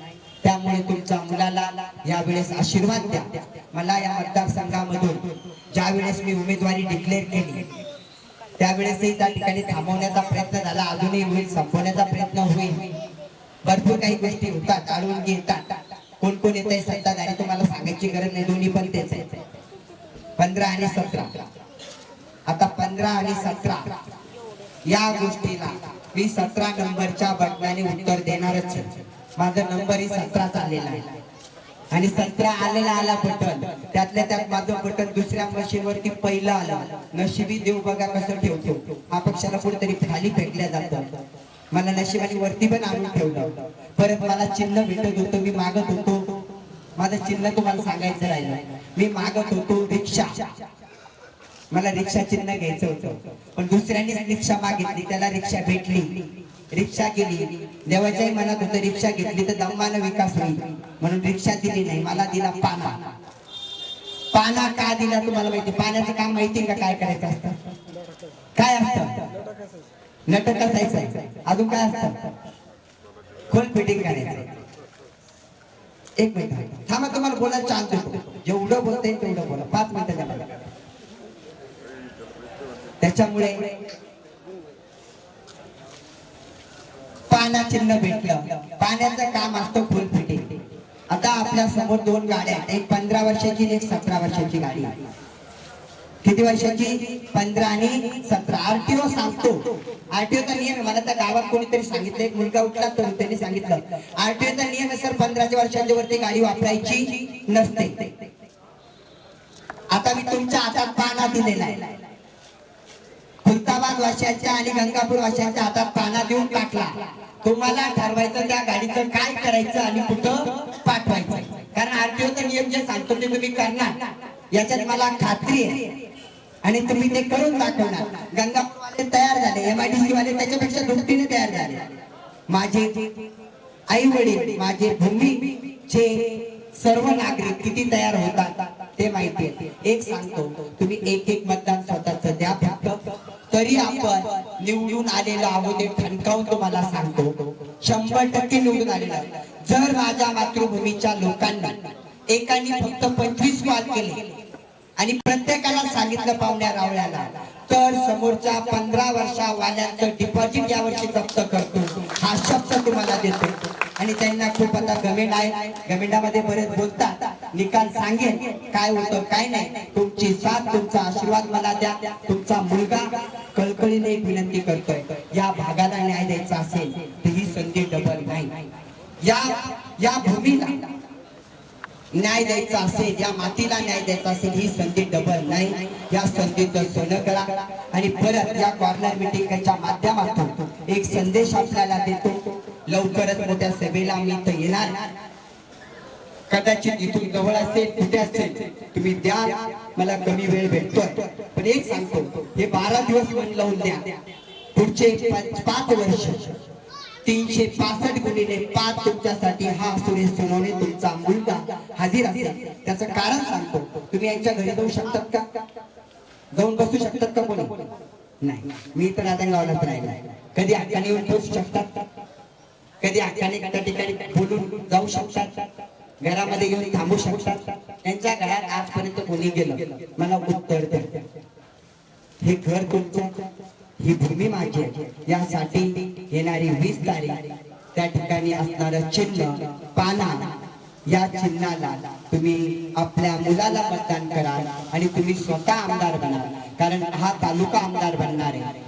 त्यामुळे तुमच्या मुलाला यावेळेस आशीर्वाद द्या. मला या मतदारसंघामधून ज्या वेळेस मी उमेदवारी डिक्लेअर केली त्यावेळेसही त्या ठिकाणी थांबवण्याचा प्रयत्न झाला, अजूनही होईल, संपवण्याचा प्रयत्न होईल. भरपूर काही गोष्टी होतात, अडवून येतात. कोण कोण येत आहे सत्ताधारी तुम्हाला सांगायची गरज नाही, दोन्ही पण तेच आहे. 15 आणि 17, आता 15 आणि 17 या गोष्टीला मी 17 नंबरच्या बटनाने उत्तर देणारच आहे. माझा नंबरही 17 आलेला आहे आणि 17 आला बटन, त्यातल्या त्यात माझं बटन दुसऱ्या मशीनवरती पहिलं आलं. नशिबी देव बघा कसं ठेवतो, हा पक्षाला कुठेतरी खाली फेकल्या जातं. मला नशिबाने वरती पण आणून ठेवलं. परत मला चिन्ह भेटत होतं, मी मागत होतो. माझं चिन्ह तुम्हाला सांगायचं राहिलं, मी मागत होतो रिक्षा. मला रिक्षा चिन्ह घ्यायचं होतं, पण दुसऱ्यांनी रिक्षा मागितली, त्याला रिक्षा भेटली, रिक्षा गेली. देवाच्याही मनात होतं रिक्षा घेतली तर दम्मानं विकास होईल म्हणून रिक्षा दिली नाही, मला दिला पाना. पाना का दिला तुम्हाला माहिती? पाण्याचं काम माहिती का काय करायचं असतं? काय असतं? नटक असायचं. अजून काय असतं? खोल फिटिंग करायचं. एक मिनिट थांबा, तुम्हाला बोलायला चान्स देतो. जेवढं बोलता येईल तेवढं बोला, 5 मिनिटं द्या. त्याच्यामुळे पाना चिन्ह भेटलं. पाण्याचं काम असतं फुल फिटिंग. आता आपल्या समोर 2 गाड्या आहेत, एक 15 वर्षाची आणि एक 17 वर्षाची गाडी आहे. किती वर्षाची? 15 आणि 17. आरटीओ सांगतो, आरटीओचा नियम मला त्या गावात कोणीतरी सांगितलं, एक मुलगा उठला तर त्यांनी सांगितलं आरटीओचा नियम आहे सर 15 वर्षाच्या वरती गाडी वापरायची नसते. आता मी तुमच्या हातात पाना दिलेला आहे. खुलताबाद वाशाच्या आणि गंगापूर वाशाच्या हातात पाना देऊन टाकला. तुम्हाला ठरवायचं त्या गाडीचं काय करायचं आणि कुठं पाठवायचं. कारण आरटीओचा नियम जे सांगतो ते तुम्ही करणार याच्यात मला खात्री आहे आणि तुम्ही ते करून दाखवणार. गंगापूर वाले तयार झाले, MIDC वाले त्याच्यापेक्षा दुपटीने तयार झाले. माझे आई वडील, माझे भूमीचे सर्व नागरिक किती तयार होतात ते माहिती आहे. एक सांगतो, तुम्ही एक मतदान स्वतःच द्या फक्त, तरी आपण निवडून आलेलो आहोत हे ठणकावून तुम्हाला सांगतो. 100% निवडून आलेलो. जर माझ्या मातृभूमीच्या लोकांनी एकाने फक्त 25 कॉल केले आणि प्रत्येकाला सांगितलं पाहुण्या रावळ्याला, तर समोरच्या 15 वर्षावाल्यांचं डिपॉझिट यावर्षी जप्त करतो, हा शब्द तुम्हाला देतो. आणि त्यांना खूप आता गमेंट आहे, गमेंटामध्ये बरेच बोलतात, निकाल सांगेन काय होतं काय नाही. तुमची साथ, तुमचा आशीर्वाद मला द्या. तुमचा मुलगा कळकळीने एक विनंती करतोय, या भागाला न्याय द्यायचा असेल तर ही संधी डबल नाही. या भूमीला न्याय द्यायचा असेल, या मातीला न्याय द्यायचा असेल, ही संधी डबल नाही. या संधीचं सोनं करा. आणि परत या कॉर्नर मिटिंगच्या माध्यमातून एक संदेश आपल्याला देतो, लवकरच मोठ्या सभेला मी इथं येणार. कदाचित इथून जवळ असेल, कुठे असेल तुम्ही द्या, मला कमी वेळ भेटतोय. पण एक सांगतो, हे 12 दिवस मन लावून द्या. पुढचे 5 वर्ष 365 गुणिले 5 तुमच्यासाठी हा सुरेश सोनवणे तुमचा मुलगा हजर असेल. त्याचं कारण सांगतो, तुम्ही यांच्या घरी जाऊ शकतात का? जाऊन बसू शकतात का कोणी? नाही. मी तर राधांगावलाच राहिला. कधी हक्काने येऊन बसू शकतात? कधी हक्काने त्या ठिकाणी बोलून जाऊ शकतात? घरामध्ये येऊन थांबू शकतात? त्यांच्या घरात आजपर्यंत कोणी गेलं? मला उत्तर द्या. हे घर तुमचं, ही भूमी माझी आहे. यासाठी येणारी 20 तारीख त्या ठिकाणी असणारं चिन्ह पाना, या चिन्हाला तुम्ही आपल्या मुलाला मतदान करा आणि तुम्ही स्वतः आमदार बना. कारण हा तालुका आमदार बनणार आहे,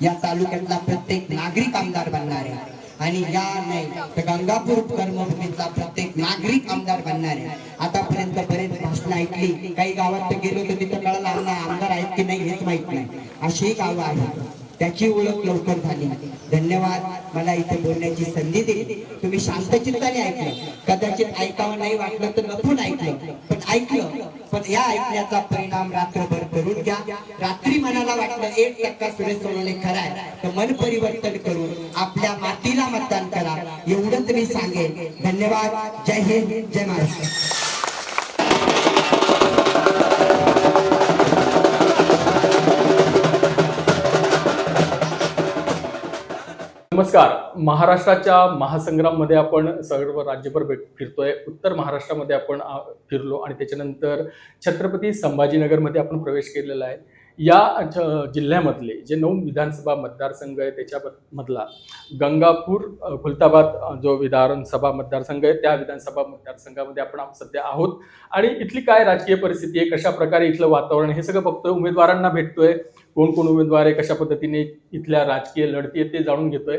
या तालुक्यातला प्रत्येक नागरिक आमदार बनणार आहे. आणि या नाही तर गंगापूर कर्मभूमीतला प्रत्येक नागरिक आमदार बनणार आहे. आतापर्यंत बरेच भाषण ऐकली, काही गावात गेलो तर तिथं कळलं आमदार आहेत की नाही हेच माहित नाही. अशी गावं आहेत, त्याची ओळख लवकर झाली. धन्यवाद, मला इथे बोलण्याची संधी दिली. तुम्ही शांतचित्ताने ऐकलं, कदाचित ऐकावं नाही वाटलं तर लपून ऐकलं, पण ऐकलं. पण या ऐकण्याचा परिणाम रात्रभर करून घ्या. रात्री मनाला वाटलं 1% सुरेश सोनवणे खरा आहे तर मन परिवर्तन करून आपल्या मातीला मतदान करा, एवढंच मी सांगेन. धन्यवाद. जय हिंद, जय महाराष्ट्र. नमस्कार. महाराष्ट्राच्या महासंग्राममध्ये आपण सर्व राज्यभर फिरतोय. उत्तर महाराष्ट्रामध्ये आपण फिरलो आणि त्याच्यानंतर छत्रपती संभाजीनगरमध्ये आपण प्रवेश केलेला आहे. या जिल्ह्यामधले जे 9 विधानसभा मतदारसंघ आहे त्याच्यामधला गंगापूर खुलताबाद जो विधानसभा मतदारसंघ आहे त्या विधानसभा मतदारसंघामध्ये आपण सध्या आहोत आणि इथली काय राजकीय परिस्थिती आहे, कशा प्रकारे इथलं वातावरण, हे सगळं बघतोय. उमेदवारांना भेटतोय, कोण कोण उमेदवार आहे, कशा पद्धतीने इथल्या राजकीय लढती आहेत ते जाणून घेतोय.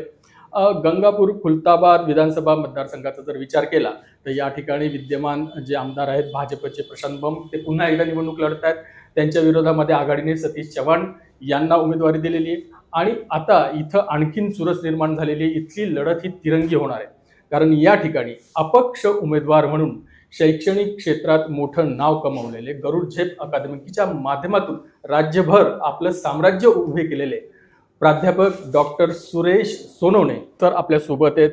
गंगापूर खुलताबाद विधानसभा मतदारसंघाचा जर विचार केला तर या ठिकाणी विद्यमान जे आमदार आहेत भाजपचे प्रशांत बंब ते पुन्हा एकदा निवडणूक लढत आहेत. त्यांच्या विरोधामध्ये आघाडीने सतीश चव्हाण यांना उमेदवारी दिलेली आहे आणि आता इथं आणखीन चुरस निर्माण झालेली आहे. इथली लढत ही तिरंगी होणार आहे, कारण या ठिकाणी अपक्ष उमेदवार म्हणून शैक्षणिक क्षेत्रात मोठं नाव कमावलेले गरुड झेप अकादमीच्या माध्यमातून राज्यभर आपलं साम्राज्य उभे केलेले प्राध्यापक डॉक्टर सुरेश सोनवणे सर आपल्या सोबत आहेत.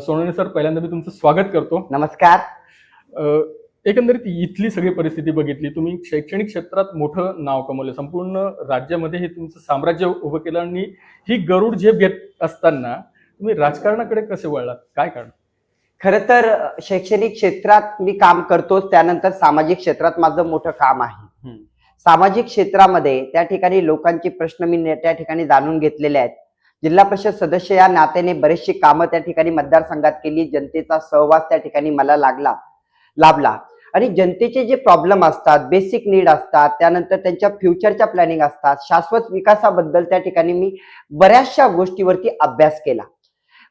सोनवणे सर, पहिल्यांदा मी तुमचं स्वागत करतो. नमस्कार. एकंदरीत इथली सगळी परिस्थिती बघितली, तुम्ही शैक्षणिक क्षेत्रात मोठं नाव कमवलं, संपूर्ण राज्यामध्ये हे तुमचं साम्राज्य उभं केलं आणि ही गरुड झेप घेत असताना तुम्ही राजकारणाकडे कसे वळलात, काय कारण? खरं तर शैक्षणिक क्षेत्रात मी काम करतोच, त्यानंतर सामाजिक क्षेत्रात माझं मोठं काम आहे. सामाजिक क्षेत्रामध्ये त्या ठिकाणी लोकांचे प्रश्न मी त्या ठिकाणी जाणून घेतलेले आहेत. जिल्हा परिषद सदस्य या नात्याने बरेचशी कामं त्या ठिकाणी मतदारसंघात केली. जनतेचा सहवास त्या ठिकाणी मला लाभला आणि जनतेचे जे प्रॉब्लेम असतात, बेसिक नीड असतात, त्यानंतर त्यांच्या फ्युचरच्या प्लॅनिंग असतात, शाश्वत विकासाबद्दल त्या ठिकाणी मी बऱ्याचशा गोष्टीवरती अभ्यास केला.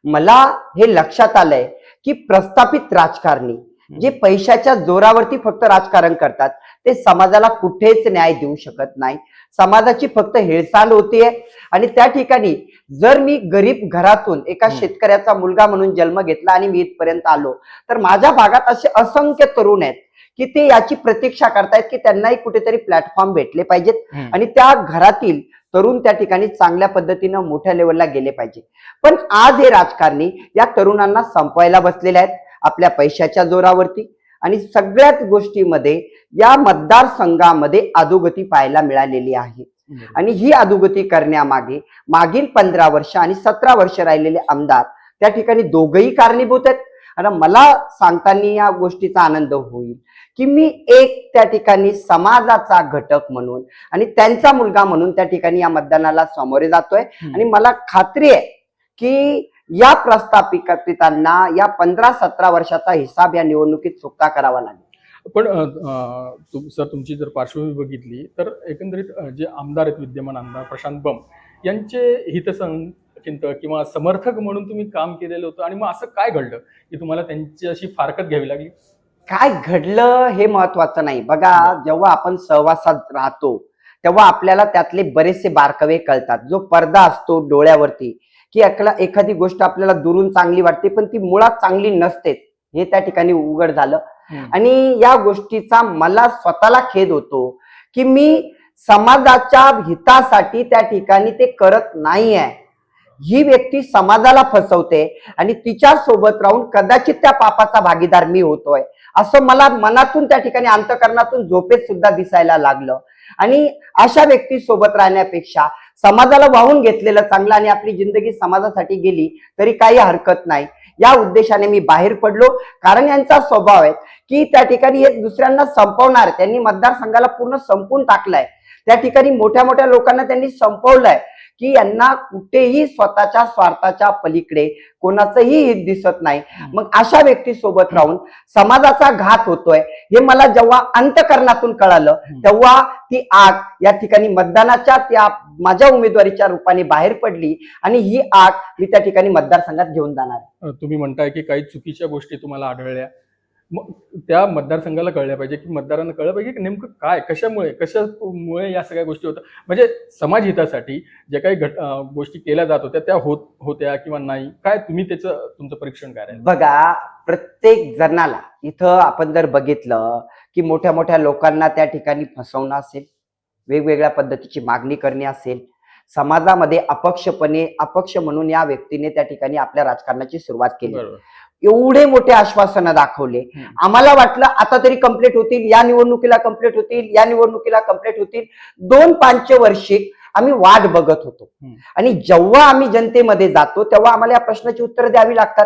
मला हे लक्षात आलंय की प्रस्थापित राजकारणी जे पैशाच्या जोरावरती फक्त राजकारण करतात ते समाजाला कुठेच न्याय देऊ शकत नाही. समाजाची फक्त हेळसांड होतीये आणि त्या ठिकाणी जर मी गरीब घरातून एका शेतकऱ्याचा मुलगा म्हणून जन्म घेतला आणि मी इथपर्यंत आलो तर माझ्या भागात असे असंख्य तरुण आहेत की ते याची प्रतीक्षा करतायत की त्यांनाही कुठेतरी प्लॅटफॉर्म भेटले पाहिजेत आणि त्या घरातील तरुण त्या ठिकाणी चांगल्या पद्धतीनं मोठ्या लेवलला गेले पाहिजे. पण आज हे राजकारणी या तरुणांना संपवायला बसलेले आहेत आपल्या पैशाच्या जोरावरती आणि सगळ्याच गोष्टीमध्ये या मतदारसंघामध्ये अधोगती पाहायला मिळालेली आहे. आणि ही अधोगती करण्यामागे मागील 15 वर्ष आणि 17 वर्ष राहिलेले आमदार त्या ठिकाणी दोघंही कारणीभूत आहेत. आणि मला सांगताना या गोष्टीचा आनंद होईल की मी एक त्या ठिकाणी समाजाचा घटक म्हणून आणि त्यांचा मुलगा म्हणून त्या ठिकाणी या मतदानाला सामोरे जातोय आणि मला खात्री आहे की या प्रस्थापितांना या 15-17 वर्षाचा हिसाब या निवडणुकीत चुकता करावा लागेल. पण सर, तुमची जर पार्श्वभूमी बघितली तर एकंदरीत जे आमदार आहेत, विद्यमान आमदार प्रशांत बंब यांचे हितचिंतक किंवा समर्थक म्हणून तुम्ही काम केलेलं होतं आणि मग असं काय घडलं की तुम्हाला त्यांची अशी फारकत घ्यावी लागली? काय घडलं हे महत्वाचं नाही. बघा, जेव्हा आपण सहवासात राहतो तेव्हा आपल्याला त्यातले बरेचसे बारकावे कळतात. जो पडदा असतो डोळ्यावरती की एखादी गोष्ट आपल्याला दुरून चांगली वाटते पण ती मुळात चांगली नसते हे त्या ठिकाणी उघड झालं. आणि या गोष्टीचा मला स्वतःला खेद होतो की मी समाजाच्या हितासाठी त्या ठिकाणी ते करत नाहीये. ही व्यक्ती समाजाला फसवते आणि तिच्या सोबत राहून कदाचित त्या पापाचा भागीदार मी होतोय असं मला मनातून त्या ठिकाणी अंतःकरणातून झोपेत सुद्धा दिसायला लागलं. आणि अशा व्यक्ती सोबत राहण्यापेक्षा समाजाला वाहून घेतलेलं चांगलं आणि आपली जिंदगी समाजासाठी गेली तरी काही हरकत नाही. या उद्देशाने मी बाहेर पडलो, कारण यांचा स्वभाव आहे की त्या ठिकाणी हे दुसऱ्यांना संपवणार. त्यांनी मतदारसंघाला पूर्ण संपवून टाकलाय. त्या ठिकाणी मोठ्या मोठ्या लोकांना त्यांनी संपवलंय की यांना कुठेही स्वतःच्या स्वार्थाच्या पलीकडे कोणाचंही हित दिसत नाही. मग अशा व्यक्ती सोबत राहून समाजाचा घात होतोय हे मला जेव्हा अंतःकरणातून कळालं तेव्हा ती आग या ठिकाणी मतदानाच्या त्या माझ्या उमेदवारीच्या रूपाने बाहेर पडली आणि ही आग मी त्या ठिकाणी मतदारसंघात घेऊन जाणार. तुम्ही म्हणताय की काही चुकीच्या गोष्टी तुम्हाला आढळल्या, मग त्या मतदारसंघाला कळल्या पाहिजे की मतदारांना कळलं पाहिजे की नेमकं काय, कशामुळे या सगळ्या गोष्टी होतात. म्हणजे समाज हितासाठी जे काही गोष्टी केल्या जात होत्या त्या होत्या किंवा नाही, काय तुम्ही तुमचं परीक्षण काय? बघा, प्रत्येक जणाला इथं आपण जर बघितलं की मोठ्या मोठ्या लोकांना त्या ठिकाणी फसवणं असेल, वेगवेगळ्या पद्धतीची मागणी करणे असेल, समाजामध्ये अपक्ष म्हणून या व्यक्तीने त्या ठिकाणी आपल्या राजकारणाची सुरुवात केली. एवढे मोठे आश्वासनं दाखवले. आम्हाला वाटलं आता तरी कंप्लीट होतील, या निवडणुकीला कंप्लीट होतील, या निवडणुकीला कंप्लीट होतील. 2 पंचवार्षिक आम्ही वाट बघत होतो. आणि जेव्हा आम्ही जनतेमध्ये जातो तेव्हा आम्हाला या प्रश्नाची उत्तरं द्यावी लागतात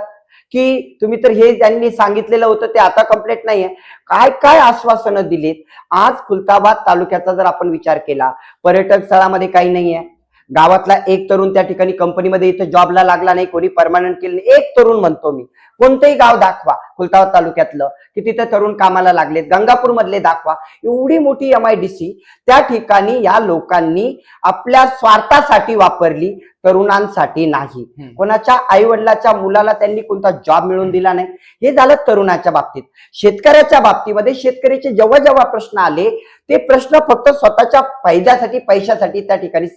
की तुम्ही तर हे त्यांनी सांगितलेलं होतं ते आता कंप्लीट नाहीये. काय काय आश्वासनं दिलीत. आज खुलताबाद तालुक्याचा जर आपण विचार केला, पर्यटक स्थळामध्ये काही नाहीये. गावातला एक तरुण त्या ठिकाणी कंपनीमध्ये इथं जॉबला लागला नाही, कोणी परमनंट केलं नाही. एक तरुण म्हणतो मी, कोणतंही गाव दाखवा खुलताबाद तालुक्यातलं की तिथं तरुण कामाला लागलेत. गंगापूर मधले दाखवा. एवढी मोठी MIDC त्या ठिकाणी या लोकांनी आपल्या स्वार्थासाठी वापरली, तरुणांसाठी नाही. कोणाच्या आई वडिलाच्या मुलाला त्यांनी कोणता जॉब मिळवून दिला नाही. हे झालं तरुणाच्या बाबतीत. शेतकऱ्याच्या बाबतीमध्ये शेतकऱ्याचे जेव्हा जेव्हा प्रश्न आले ते प्रश्न फक्त स्वतःच्या फायद्यासाठी पैशासाठी त्या ठिकाणी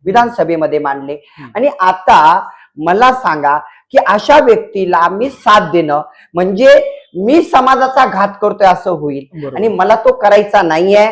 विधानसभेमध्ये मांडले. आणि आता मला सांगा की अशा व्यक्तीला मी साथ देणं म्हणजे मी समाजाचा घात करतोय असं होईल. आणि मला तो करायचा नाहीये.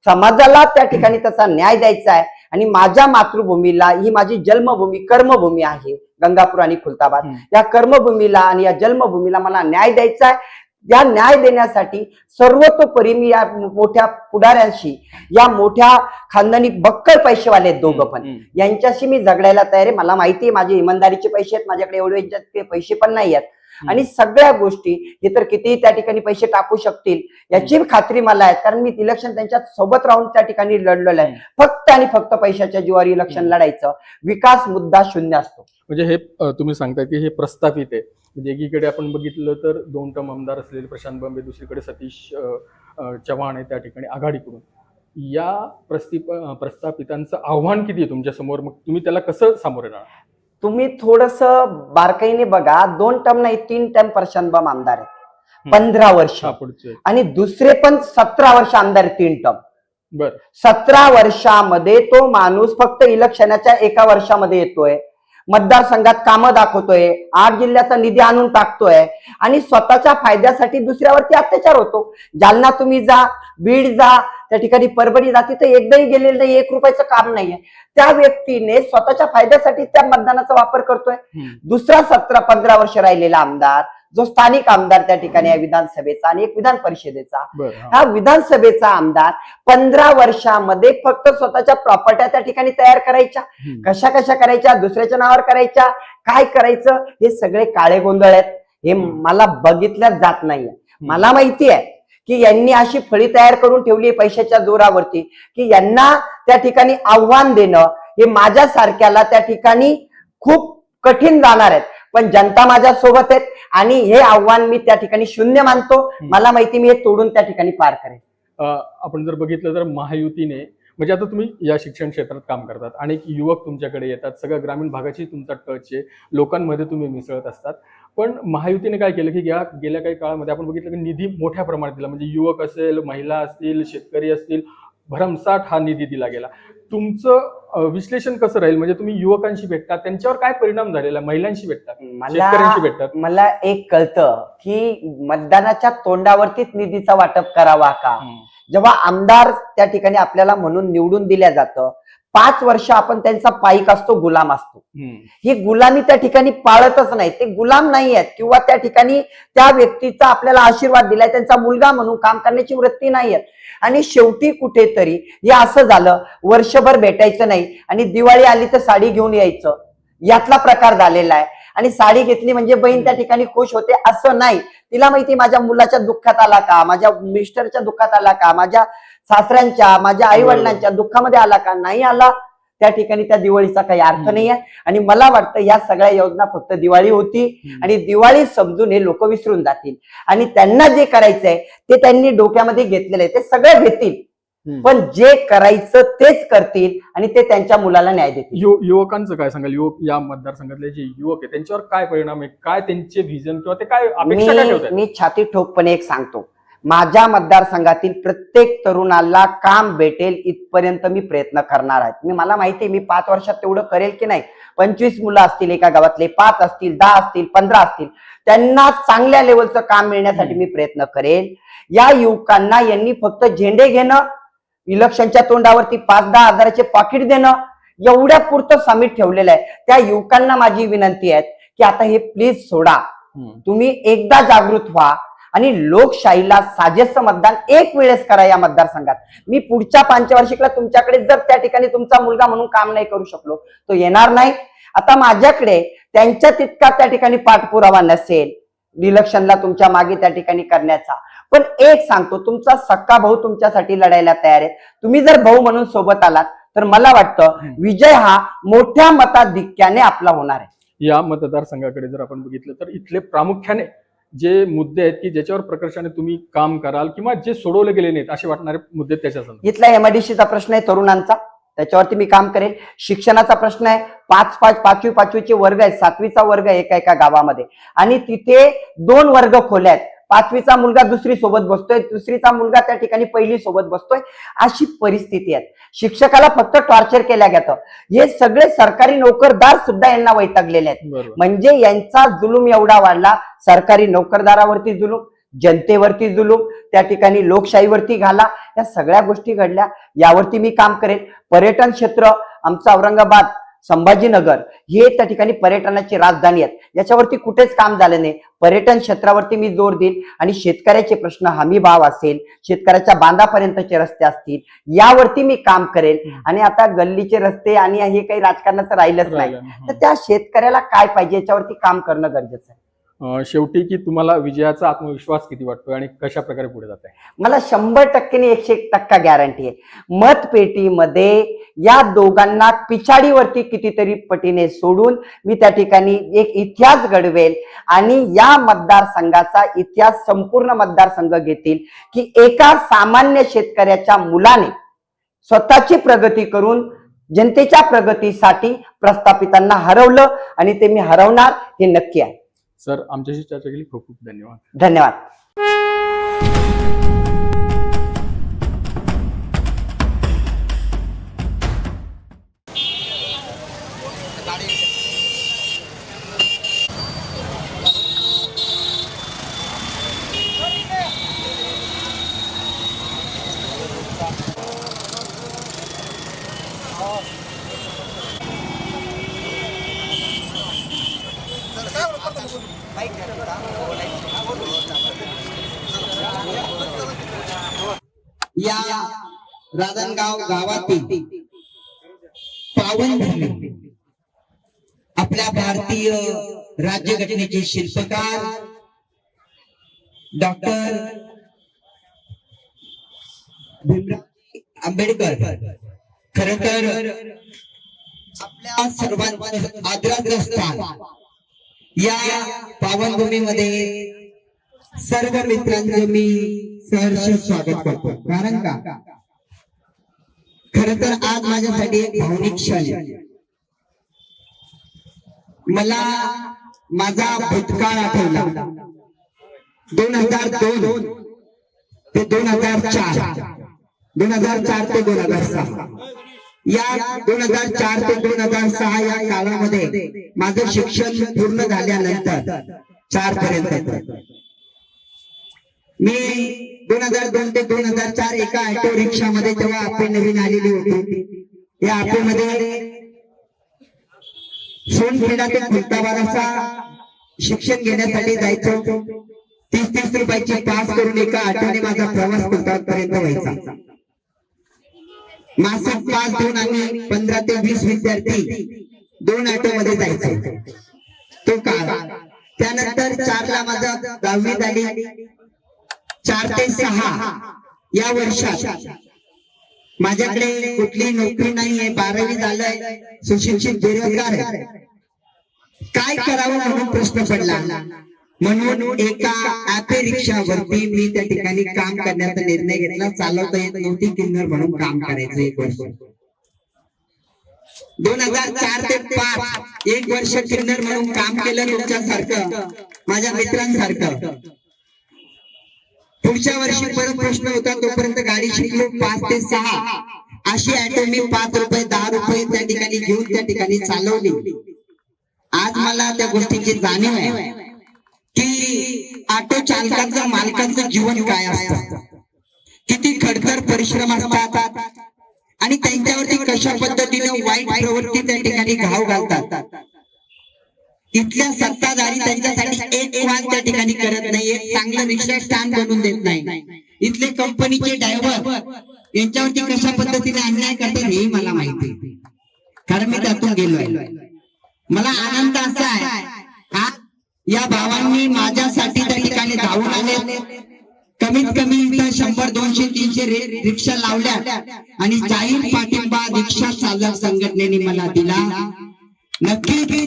समाजाला त्या ठिकाणी त्याचा न्याय द्यायचा आहे. आणि माझ्या मातृभूमीला, ही माझी जन्मभूमी कर्मभूमी आहे गंगापूर आणि खुलताबाद, या कर्मभूमीला आणि या जन्मभूमीला मला न्याय द्यायचा आहे. या न्याय देण्यासाठी सर्वतोपरी मी या मोठ्या पुढाऱ्यांशी, या मोठ्या खानदानी बक्कळ पैसेवाले आहेत दोघं पण, यांच्याशी मी झगडायला तयार आहे. मला माहिती आहे माझे इमानदारीचे पैसे आहेत, माझ्याकडे एवढे पैसे पण नाही आहेत. आणि सगळ्या गोष्टी हे तर कितीही त्या ठिकाणी पैसे टाकू शकतील याची खात्री मला आहे, कारण मी इलेक्शन त्यांच्या सोबत राहून त्या ठिकाणी लढलेलं आहे. फक्त आणि फक्त पैशाच्या जीवावर इलेक्शन लढायचं. विकास मुद्दा शून्य असतो. म्हणजे हे तुम्ही सांगताय की हे प्रस्थापित आहे. म्हणजे एकीकडे आपण बघितलं तर 2 टर्म आमदार असलेले प्रशांत बंबे, दुसरीकडे सतीश चव्हाण आहे त्या ठिकाणी आघाडीकडून. या प्रस्थापितांचं आव्हान किती आहे तुमच्या समोर? मग तुम्ही त्याला कसं सामोरे जाणार? तुम्ही थोडस बारकाईने बघा. 2 टर्म नाही 3 टर्म प्रशांत बंब आमदार आहेत, 15 वर्ष. आणि दुसरे पण 17 वर्ष आमदार आहेत 3 टर्म. बर, 17 वर्षामध्ये तो माणूस फक्त इलेक्शनाच्या 1 वर्षामध्ये येतोय, मतदारसंघात कामं दाखवतोय, 8 जिल्ह्याचा निधी आणून टाकतोय आणि स्वतःच्या फायद्यासाठी दुसऱ्यावरती अत्याचार होतो. जालना तुम्ही जा, बीड जा, त्या ठिकाणी परभणी जा, तिथे एकदाही गेलेलं नाही, 1 रुपयाचं काम नाहीये. त्या व्यक्तीने स्वतःच्या फायद्यासाठी त्या मतदानाचा वापर करतोय. दुसरा 17-15 वर्ष राहिलेला आमदार, जो स्थानिक आमदार त्या ठिकाणी आहे विधानसभेचा आणि एक विधान परिषदेचा, हा विधानसभेचा आमदार 15 वर्षामध्ये फक्त स्वतःच्या प्रॉपर्ट्या त्या ठिकाणी तयार करायच्या. कशा कशा करायच्या, दुसऱ्याच्या नावावर करायच्या, काय करायचं, हे सगळे काळे गोंधळ आहेत. हे मला बघितल्याच जात नाहीये. मला माहिती आहे की यांनी अशी फळी तयार करून ठेवली पैशाच्या जोरावरती की यांना त्या ठिकाणी आव्हान देणं हे माझ्यासारख्याला त्या ठिकाणी खूप कठीण जाणार आहेत. पण जनता माझ्या सोबत आहेत आणि हे आव्हान मी त्या ठिकाणी शून्य मानतो. मला माहिती मी हे तोडून त्या ठिकाणी पार करेन. आपण जर बघितलं तर महायुतीने, म्हणजे आता तुम्ही या शिक्षण क्षेत्रात काम करतात, अनेक युवक तुमच्याकडे येतात, सगळ्या ग्रामीण भागाची तुमचा टच आहे, लोकांमध्ये तुम्ही मिसळत असतात. पण महायुतीने काय केलं की गेल्या काही काळामध्ये आपण बघितलं की निधी मोठ्या प्रमाणात दिला. म्हणजे युवक असेल, महिला असतील, शेतकरी असतील, भरमसाठ हा निधी दिला गेला. तुमचं विश्लेषण कसं राहील? म्हणजे तुम्ही युवकांशी भेटतात, त्यांच्यावर काय परिणाम झालेला, महिलांशी भेटतात, शेतकऱ्यांशी भेटतात? मला एक कळतं की मतदानाच्या तोंडावरतीच निधीचा वाटप करावा का? जेव्हा आमदार त्या ठिकाणी आपल्याला म्हणून निवडून दिल्या जातं, 5 वर्ष आपण त्यांचा पाईक असतो, गुलाम असतो. ही गुलामी त्या ठिकाणी पाळतच नाही. ते गुलाम नाही आहेत किंवा त्या ठिकाणी त्या व्यक्तीचा आपल्याला आशीर्वाद दिलाय, त्यांचा मुलगा म्हणून काम करण्याची वृत्ती नाही आहेत. आणि शेवटी कुठेतरी हे असं झालं, वर्षभर भेटायचं नाही आणि दिवाळी आली तर साडी घेऊन यायचं, यातला प्रकार झालेला आहे. आणि साडी घेतली म्हणजे बहीण त्या ठिकाणी खुश होते असं नाही. तिला माहिती माझ्या मुलाच्या दुःखात आला का, माझ्या मिस्टरच्या दुःखात आला का, माझ्या सासऱ्यांच्या, माझ्या आई वडिलांच्या दुःखामध्ये आला का, नाही आला, त्या ठिकाणी त्या दिवाळीचा काही अर्थ नाही आहे. आणि मला वाटतं या सगळ्या योजना फक्त दिवाळी होती आणि दिवाळी समजून हे लोक विसरून जातील आणि त्यांना जे करायचंय ते त्यांनी डोक्यामध्ये घेतलेलं आहे, ते सगळं घेतील, पण जे करायचं तेच करतील आणि ते त्यांच्या मुलाला न्याय देतील. युवकांचं काय सांगाल? युवक या मतदारसंघातले जे युवक आहे त्यांच्यावर काय परिणाम आहे, काय त्यांचे व्हिजन किंवा ते काय अपेक्षा काय ठेवतात? मी छाती ठोकपणे एक सांगतो, माझ्या मतदारसंघातील प्रत्येक तरुणाला काम भेटेल इथपर्यंत मी प्रयत्न करणार आहे. मला माहिती मी 5 वर्षात तेवढं करेल की नाही. 25 मुलं असतील एका गावातले, 5 असतील, 10 असतील, 15 असतील, त्यांना चांगल्या लेवलचं काम मिळण्यासाठी मी प्रयत्न करेल. या युवकांना यांनी फक्त झेंडे घेणं, इलेक्शनच्या तोंडावरती 5-10 हजाराचे पाकिट देणं, एवढ्या पुरतं समिट ठेवलेलं आहे. त्या युवकांना माझी विनंती आहे की आता हे प्लीज सोडा. तुम्ही एकदा जागृत व्हा आणि लोकशाहीला साजेसं मतदान एक वेळेस करा या मतदारसंघात. मी पुढच्या पंचवार्षिकला तुमच्याकडे जर त्या ठिकाणी तुमचा मुलगा म्हणून काम नाही करू शकलो तो येणार नाही. आता माझ्याकडे त्यांच्या तितका त्या ठिकाणी पाठपुरावा नसेल इलेक्शनला तुमच्या मागे त्या ठिकाणी करण्याचा, पण एक सांगतो, तुमचा सक्का भाऊ तुमच्यासाठी लढायला तयार आहे. तुम्ही जर भाऊ म्हणून सोबत आलात तर मला वाटतं विजय हा मोठ्या मताधिक्याने आपला होणार आहे. या मतदारसंघाकडे जर आपण बघितलं तर इथले प्रामुख्याने जे मुद्दे आहेत की ज्याच्यावर प्रकर्षाने तुम्ही काम कराल किंवा जे सोडवले गेले नाहीत असे वाटणारे मुद्दे त्याच्या संदर्भात. इथला एमआयडीसीचा प्रश्न आहे तरुणांचा, त्याच्यावरती मी काम करेल. शिक्षणाचा प्रश्न आहे, पाचवीचे वर्ग आहेत, 7वीचा वर्ग आहे एका एका गावामध्ये, आणि तिथे 2 वर्ग खोल्या आहेत. 5वीचा मुलगा दुसरी सोबत बसतोय, दुसरीचा मुलगा त्या ठिकाणी पहिली सोबत बसतोय, अशी परिस्थिती आहे. शिक्षकाला फक्त टॉर्चर केल्या जातं. हे सगळे सरकारी नोकरदार सुद्धा यांना वैतागलेले आहेत. बरोबर. म्हणजे यांचा जुलूम एवढा वाढला, सरकारी नोकरदारावरती जुलूम, जनतेवरती जुलूम, त्या ठिकाणी लोकशाहीवरती घाला, या सगळ्या गोष्टी घडल्या. यावरती मी काम करेन. पर्यटन क्षेत्र आमचं औरंगाबाद, संभाजीनगर हे त्या ठिकाणी पर्यटनाची राजधानी आहेत, याच्यावरती कुठेच काम झालं नाही. पर्यटन क्षेत्रावरती मी जोर देईन आणि शेतकऱ्याचे प्रश्न, हमी भाव असेल, शेतकऱ्याच्या बांधापर्यंतचे रस्ते असतील, यावरती मी काम करेल. आणि आता गल्लीचे रस्ते आणि हे काही राजकारणाचं राहिलंच नाही, तर त्या शेतकऱ्याला काय पाहिजे याच्यावरती काम करणं गरजेचं आहे. शेवटी की तुम्हाला विजयाचा आत्मविश्वास किती वाटतोय आणि कशा प्रकारे पुढे जात आहे? मला 100% 101% गॅरंटी आहे. मतपेटीमध्ये या दोघांना पिछाडीवरती कितीतरी पटीने सोडून मी त्या ठिकाणी एक इतिहास घडवेल आणि या मतदारसंघाचा इतिहास संपूर्ण मतदारसंघ घेतील की एका सामान्य शेतकऱ्याच्या मुलाने स्वतःची प्रगती करून जनतेच्या प्रगतीसाठी प्रस्थापितांना हरवलं, आणि ते मी हरवणार हे नक्की आहे. सर, आमच्याशी चर्चा केली, खूप खूप धन्यवाद. धन्यवाद. या राधनगाव गावातील पावनभूमी आपल्या भारतीय राज्यघटनेचे शिल्पकार डॉक्टर भीमराव आंबेडकर खर तर आपल्या सर्वांचं आदराचं स्थान या पावनभूमीमध्ये सर्व मित्रांचं मी सहर्ष स्वागत करतो. कारण का, खर तर आज माझ्यासाठी एक भावनिक क्षण आहे. मला माझा भूतकाळ आठवला. 2002 ते 2004, 2004 ते 2006, या 2004 ते 2006 या काळामध्ये माझं शिक्षण पूर्ण झाल्यानंतर 4 पर्यंत मी 2002 ते 2004 एका ऑटो रिक्षामध्ये जेव्हा आपे नवीन आलेली होती, या आपेमध्ये सोनखेडा ते खुलताबाद असा शिक्षण घेण्यासाठी जायचो. 30 रुपयाची पास करून एका ऑटोने माझा प्रवास खुलताबाद पर्यंत व्हायचा. मासिक पास देऊन आम्ही 15 ते 20 विद्यार्थी 2 ऑटो मध्ये जायचो. तो काळ. त्यानंतर 4 ला माझा 10वी झाली. 4 ते 6 या वर्षात माझ्याकडे कुठली नोकरी नाहीये, 12वी झालंय, सुशिक्षित बेरोजगार आहे. काय करावं म्हणून प्रश्न पडला. म्हणून एका ऑटो रिक्षावरती मी त्या ठिकाणी काम करण्याचा निर्णय घेतला. चालवता येत नव्हती, किन्नर म्हणून काम करायचं 1 वर्ष. 2004 ते 5 1 वर्ष किन्नर म्हणून काम केलं तुमच्यासारखं, माझ्या मित्रांसारखं. पुढच्या वर्षी परत प्रश्न होता, तोपर्यंत गाडी शिकलो. 5 ते 6 अशी ऑटो मी 5 रुपये 10 रुपये त्या ठिकाणी घेऊन त्या ठिकाणी चालवली. आज मला त्या गोष्टीची जाणीव आहे की ऑटो चालकाचं, मालकाचं जीवन काय असतं, किती खडतर परिश्रम असतात आणि त्यांच्यावरती कशा पद्धतीने वाईट प्रवृत्ती त्या ठिकाणी घाव घालतात. तिथल्या सत्ताधारी त्यांच्यासाठी एक वाद त्या ठिकाणी करत नाही, एक चांगलं रिक्षा स्टँड बनवून देत नाही. इथले कंपनीचे ड्रायव्हर यांच्यावरती कशा पद्धतीने अन्याय करतात हे मला माहिती आहे, कारण मी त्यातून गेलोय. मला आनंद असा आहे हा या भावांनी माझ्यासाठी त्या ठिकाणी धावून आले. कमीत कमी इथं 100, 200, 300 रिक्षा लावल्या आणि जाहीर पाठिंबा रिक्षा चालक संघटनेने मला दिला. नक्की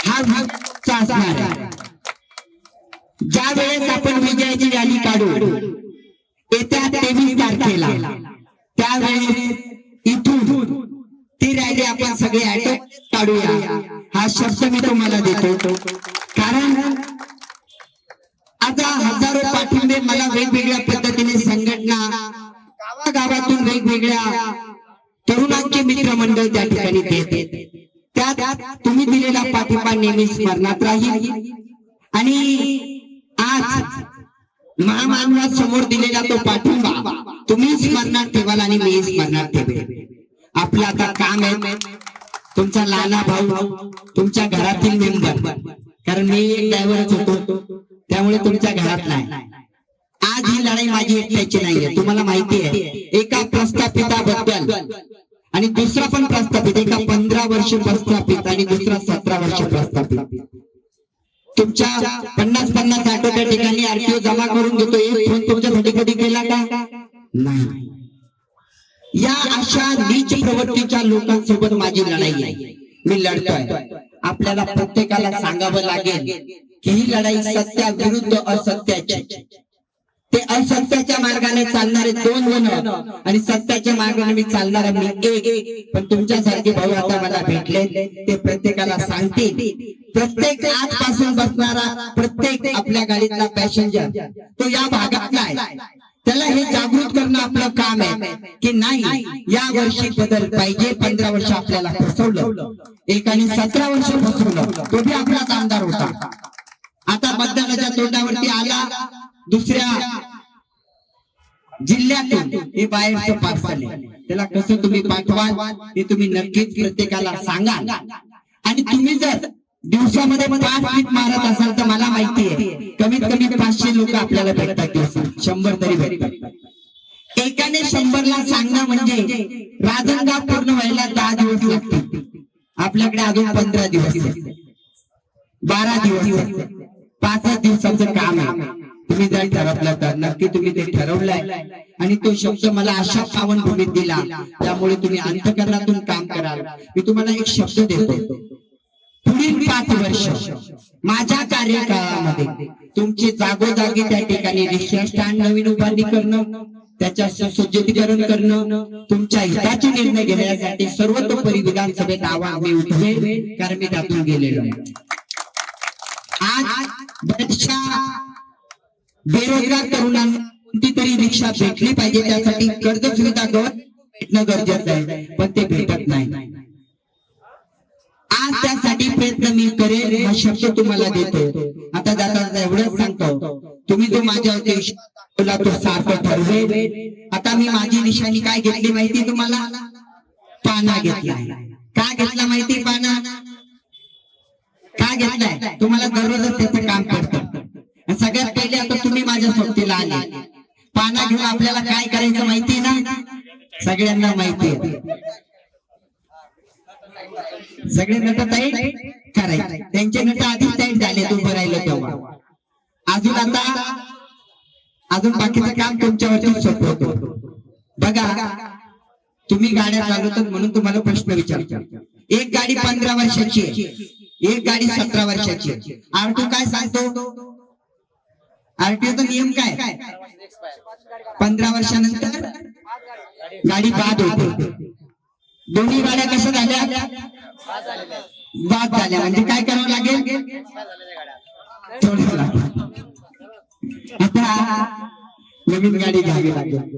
हा भागचा असणार आहे. ज्या वेळेस आपण विजयाची रॅली काढू येत्या 23 तारखेला, त्यावेळेस इथून ती रॅली आपण सगळे ऑटो काढूया हा शब्द मी तुम्हाला देतो. कारण आता हजारो पाठिंबे मला वेगवेगळ्या पद्धतीने संघटना गावागावातून वेगवेगळ्या तरुणांचे मित्रमंडळ त्या ठिकाणी देते. त्यात तुम्ही दिलेला पाठिंबा नेहमी स्मरणात राहील. आणि आज महामानवासमोर दिलेला तो पाठिंबा तुम्ही स्मरणात ठेवाल आणि मी स्मरणात ठेवेल. आपलं आता काम आहे तुमचा लहाना भाऊ, तुमच्या घरातील मेंबर, कारण मी एक ड्रायव्हरच होतो त्यामुळे तुमच्या घरात नाही. आज ही लढाई माझी एकट्याची नाहीये, तुम्हाला माहिती आहे. एका प्रस्थापिताबद्दल आणि दुसरा पण प्रस्थापित, एका 15 वर्ष प्रस्थापित आणि दुसरा 17 वर्ष प्रस्थापित. तुमच्या 50-50 ऑटो त्या ठिकाणी आरटीओ जमा करून घेतो. एक फोन तुमच्यासाठी कधी केला का? नाही. या अशा नीच प्रवृत्तीच्या लोकांसोबत माझी लढाई आहे, मी लढतोय. आपल्याला प्रत्येकाला सांगावं लागेल की ही लढाई सत्याविरुद्ध असत्याची. ते असत्याच्या मार्गाने चालणारे 2 जण आणि सत्याच्या मार्गाने मी चालणारा मी एक. पण तुमच्यासारखे भाऊ आता मला भेटले, ते प्रत्येकाला सांगतील. प्रत्येक आजपासून बसणारा प्रत्येक आपल्या गाडीतला पॅसेंजर तो या भागातला आहे, त्याला हे जागृत करणं आपलं काम आहे की नाही या वर्षी बदल पाहिजे. 15 वर्ष आपल्याला फसवलं, एकाने 17 वर्ष फसवलं, तो बी आपलाच आमदार होता. आता मतदानाच्या तोंडावरती आला दुसऱ्या जिल्ह्यातून, हे बाहेरचं पार्सल आहे, त्याला कसं तुम्ही पाठवाल हे तुम्ही नक्कीच प्रत्येकाला सांगा. आणि तुम्ही जर दिवसामध्ये 5 फीट मारत असाल तर मला माहिती आहे कमीत कमी 500 लोक आपल्याला भेटतात दिवसात, 100 तरी भेटतात. एकाने 100ला सांगणं म्हणजे राजनगाव पूर्ण व्हायला 10 दिवस लागतील. आपल्याकडे अजून 15 दिवस, 12 दिवस, 5 दिवसाचं काम आहे. तुम्ही जर ठरवलं तर नक्की तुम्ही ते ठरवलंय आणि तो शब्द मला अशा पावनभूमीत दिला, त्यामुळे तुम्ही अंतःकरणातून काम कराल. मी तुम्हाला एक शब्द देतो, पुढील 5 वर्ष माझ्या कार्यकाळामध्ये तुमचे जागोजागी त्या ठिकाणी रिक्षा स्टँड नवीन उभारणी करणं, त्याच्या सुसज्जीकरण करणं, तुमच्या हिताचे निर्णय घेण्यासाठी सर्वतोपरी विधानसभेत आवाज मी उठवेल, कारण मी त्यातून गेलेलो आहे. आज बऱ्याचशा बेरोजगार तरुणांना कोणती तरी रिक्षा भेटली पाहिजे, त्यासाठी कर्ज सुविधा भेटणं गरजेचं आहे, पण ते भेटत नाही. आज त्यासाठी प्रयत्न मी करेल, हा शब्द तुम्हाला देतो. आता जाता एवढंच सांगतो, तुम्ही जो माझ्यावरती विश्वास तो सारखं ठरवेल. आता मी माझी निशाणी काय घेतली माहिती तुम्हाला? पाना घेतला. काय घेतला माहिती? पाना का घेतलाय? तुम्हाला दररोजच त्याचं काम करतं. सगळ्यात पहिले आता तुम्ही माझ्या सोबतीला आले, पाना घेऊन आपल्याला काय करायचं माहिती ना? सगळ्यांना माहिती आहे. सगळे नट टाईट करायचे, त्यांचे नट आधीच टाईट झाले तू राहिलं तेव्हा. अजून बाकीचं काम तुमच्यावरती सोपवतो. बघा, तुम्ही गाड्या चालवतात म्हणून तुम्हाला प्रश्न विचारतो. एक गाडी 15 वर्षाची आहे, एक गाडी 17 वर्षाची आहे. आरटीओ काय सांगतो? आरटीओचा नियम काय? 15 वर्षानंतर गाडी बाद होते. दोन्ही गाड्या कशा झाल्या? बाद झाल्या. म्हणजे काय करावं लागेल? आता नवीन गाडी घ्यावी लागेल,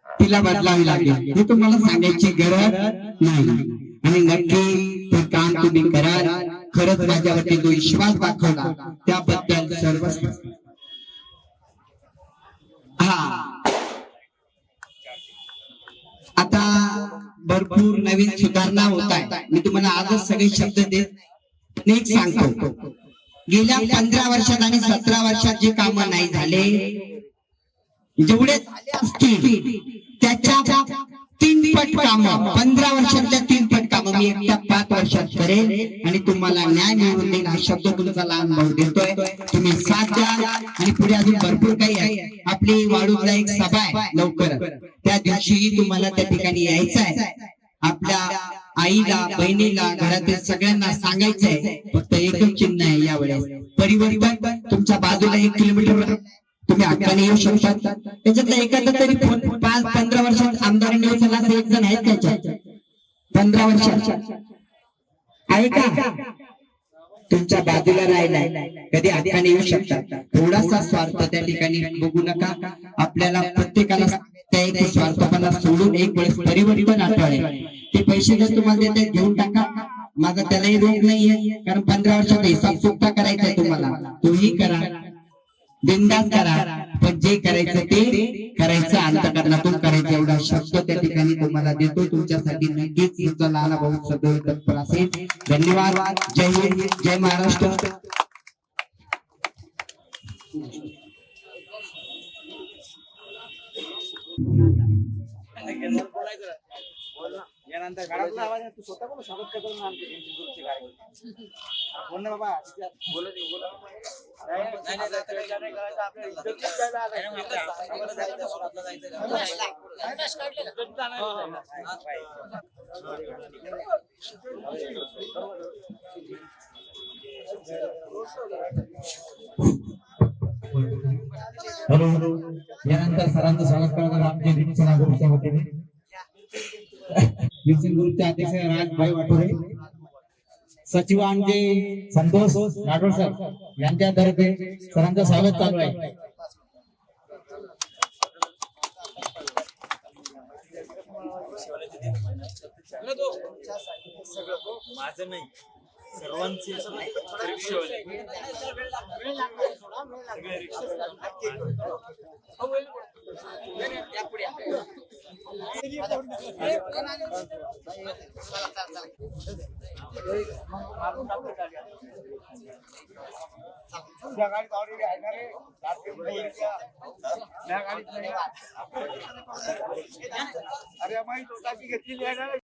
तिला बदलावी लागेल. हे तुम्हाला सांगायची गरज नाही. आणि नक्की ते काम तुम्ही कराल. खरंच माझ्यावरती जो विश्वास दाखवला त्याबद्दल सर्व आता भरपूर नवीन सुधारणा होत आहे. मी तुम्हाला आजच सगळे शब्द देत पण एक सांगतो, गेल्या 15 वर्षात आणि 17 वर्षात जे काम नाही झाले, जेवढे झाले असतील त्याच्या 3 पट काम, 15 वर्षातल्या 3 पट काम मी एकट्या 5 वर्षात करेल आणि तुम्हाला न्याय मिळवून देईल हा शब्द तुमचा लहान भाऊ देतोय. तुम्ही साथ द्या आणि पुढे अजून भरपूर काही आहे. आपली वाळूला एक सभा आहे लवकर, त्या दिवशीही तुम्हाला त्या ठिकाणी यायचं आहे. आपल्या आईला, बहिणीला, घरातील सगळ्यांना सांगायचंय, फक्त एकच चिन्ह आहे यावेळेस, परिवर्तन. तुमच्या बाजूला 1 किलोमीटर तुम्ही हक्काने येऊ शकता. त्याच्यातला एखादा तरी 5-15 वर्षात आमदार निवडून झाला असं एक जण आहेत त्याच्यात 15 वर्षात आहे का? तुमच्या बाजूला राहिलाय, कधी हक्काने येऊ शकता. थोडासा स्वार्थ त्या ठिकाणी बघू नका. आपल्याला प्रत्येकाला त्या एक स्वार्थपणा सोडून एक वेळेस परिवर्तन आठवले. ते पैसे जर तुम्हाला देत घेऊन टाका, माझा त्यालाही रोग नाहीये, कारण 15 वर्षात हिसाब चुकता करायचा आहे तुम्हाला, तोही करा, बिनधास्त करा, पण जे करायचं ते करायचं, अंतःकरणातून करायचं, एवढा शब्द त्या ठिकाणी तुम्हाला देतो. तुमच्यासाठी नक्कीच तुमचा लहान भाऊ सदैव तत्पर असेल. धन्यवाद. जय हिंद, जय महाराष्ट्र. हॅलो, यानंतर सरांचं स्वागत करणार आमचे दिनसेना ग्रुपच्या वतीने. दिनसेना ग्रुपचे अध्यक्ष राजभाई वाटोरे, सचिव आमचे संतोष राठोड सर यांच्यातर्फे सरांचं स्वागत चालू आहे. माझं नाही, सर्वांचे अरे माहिती घेतली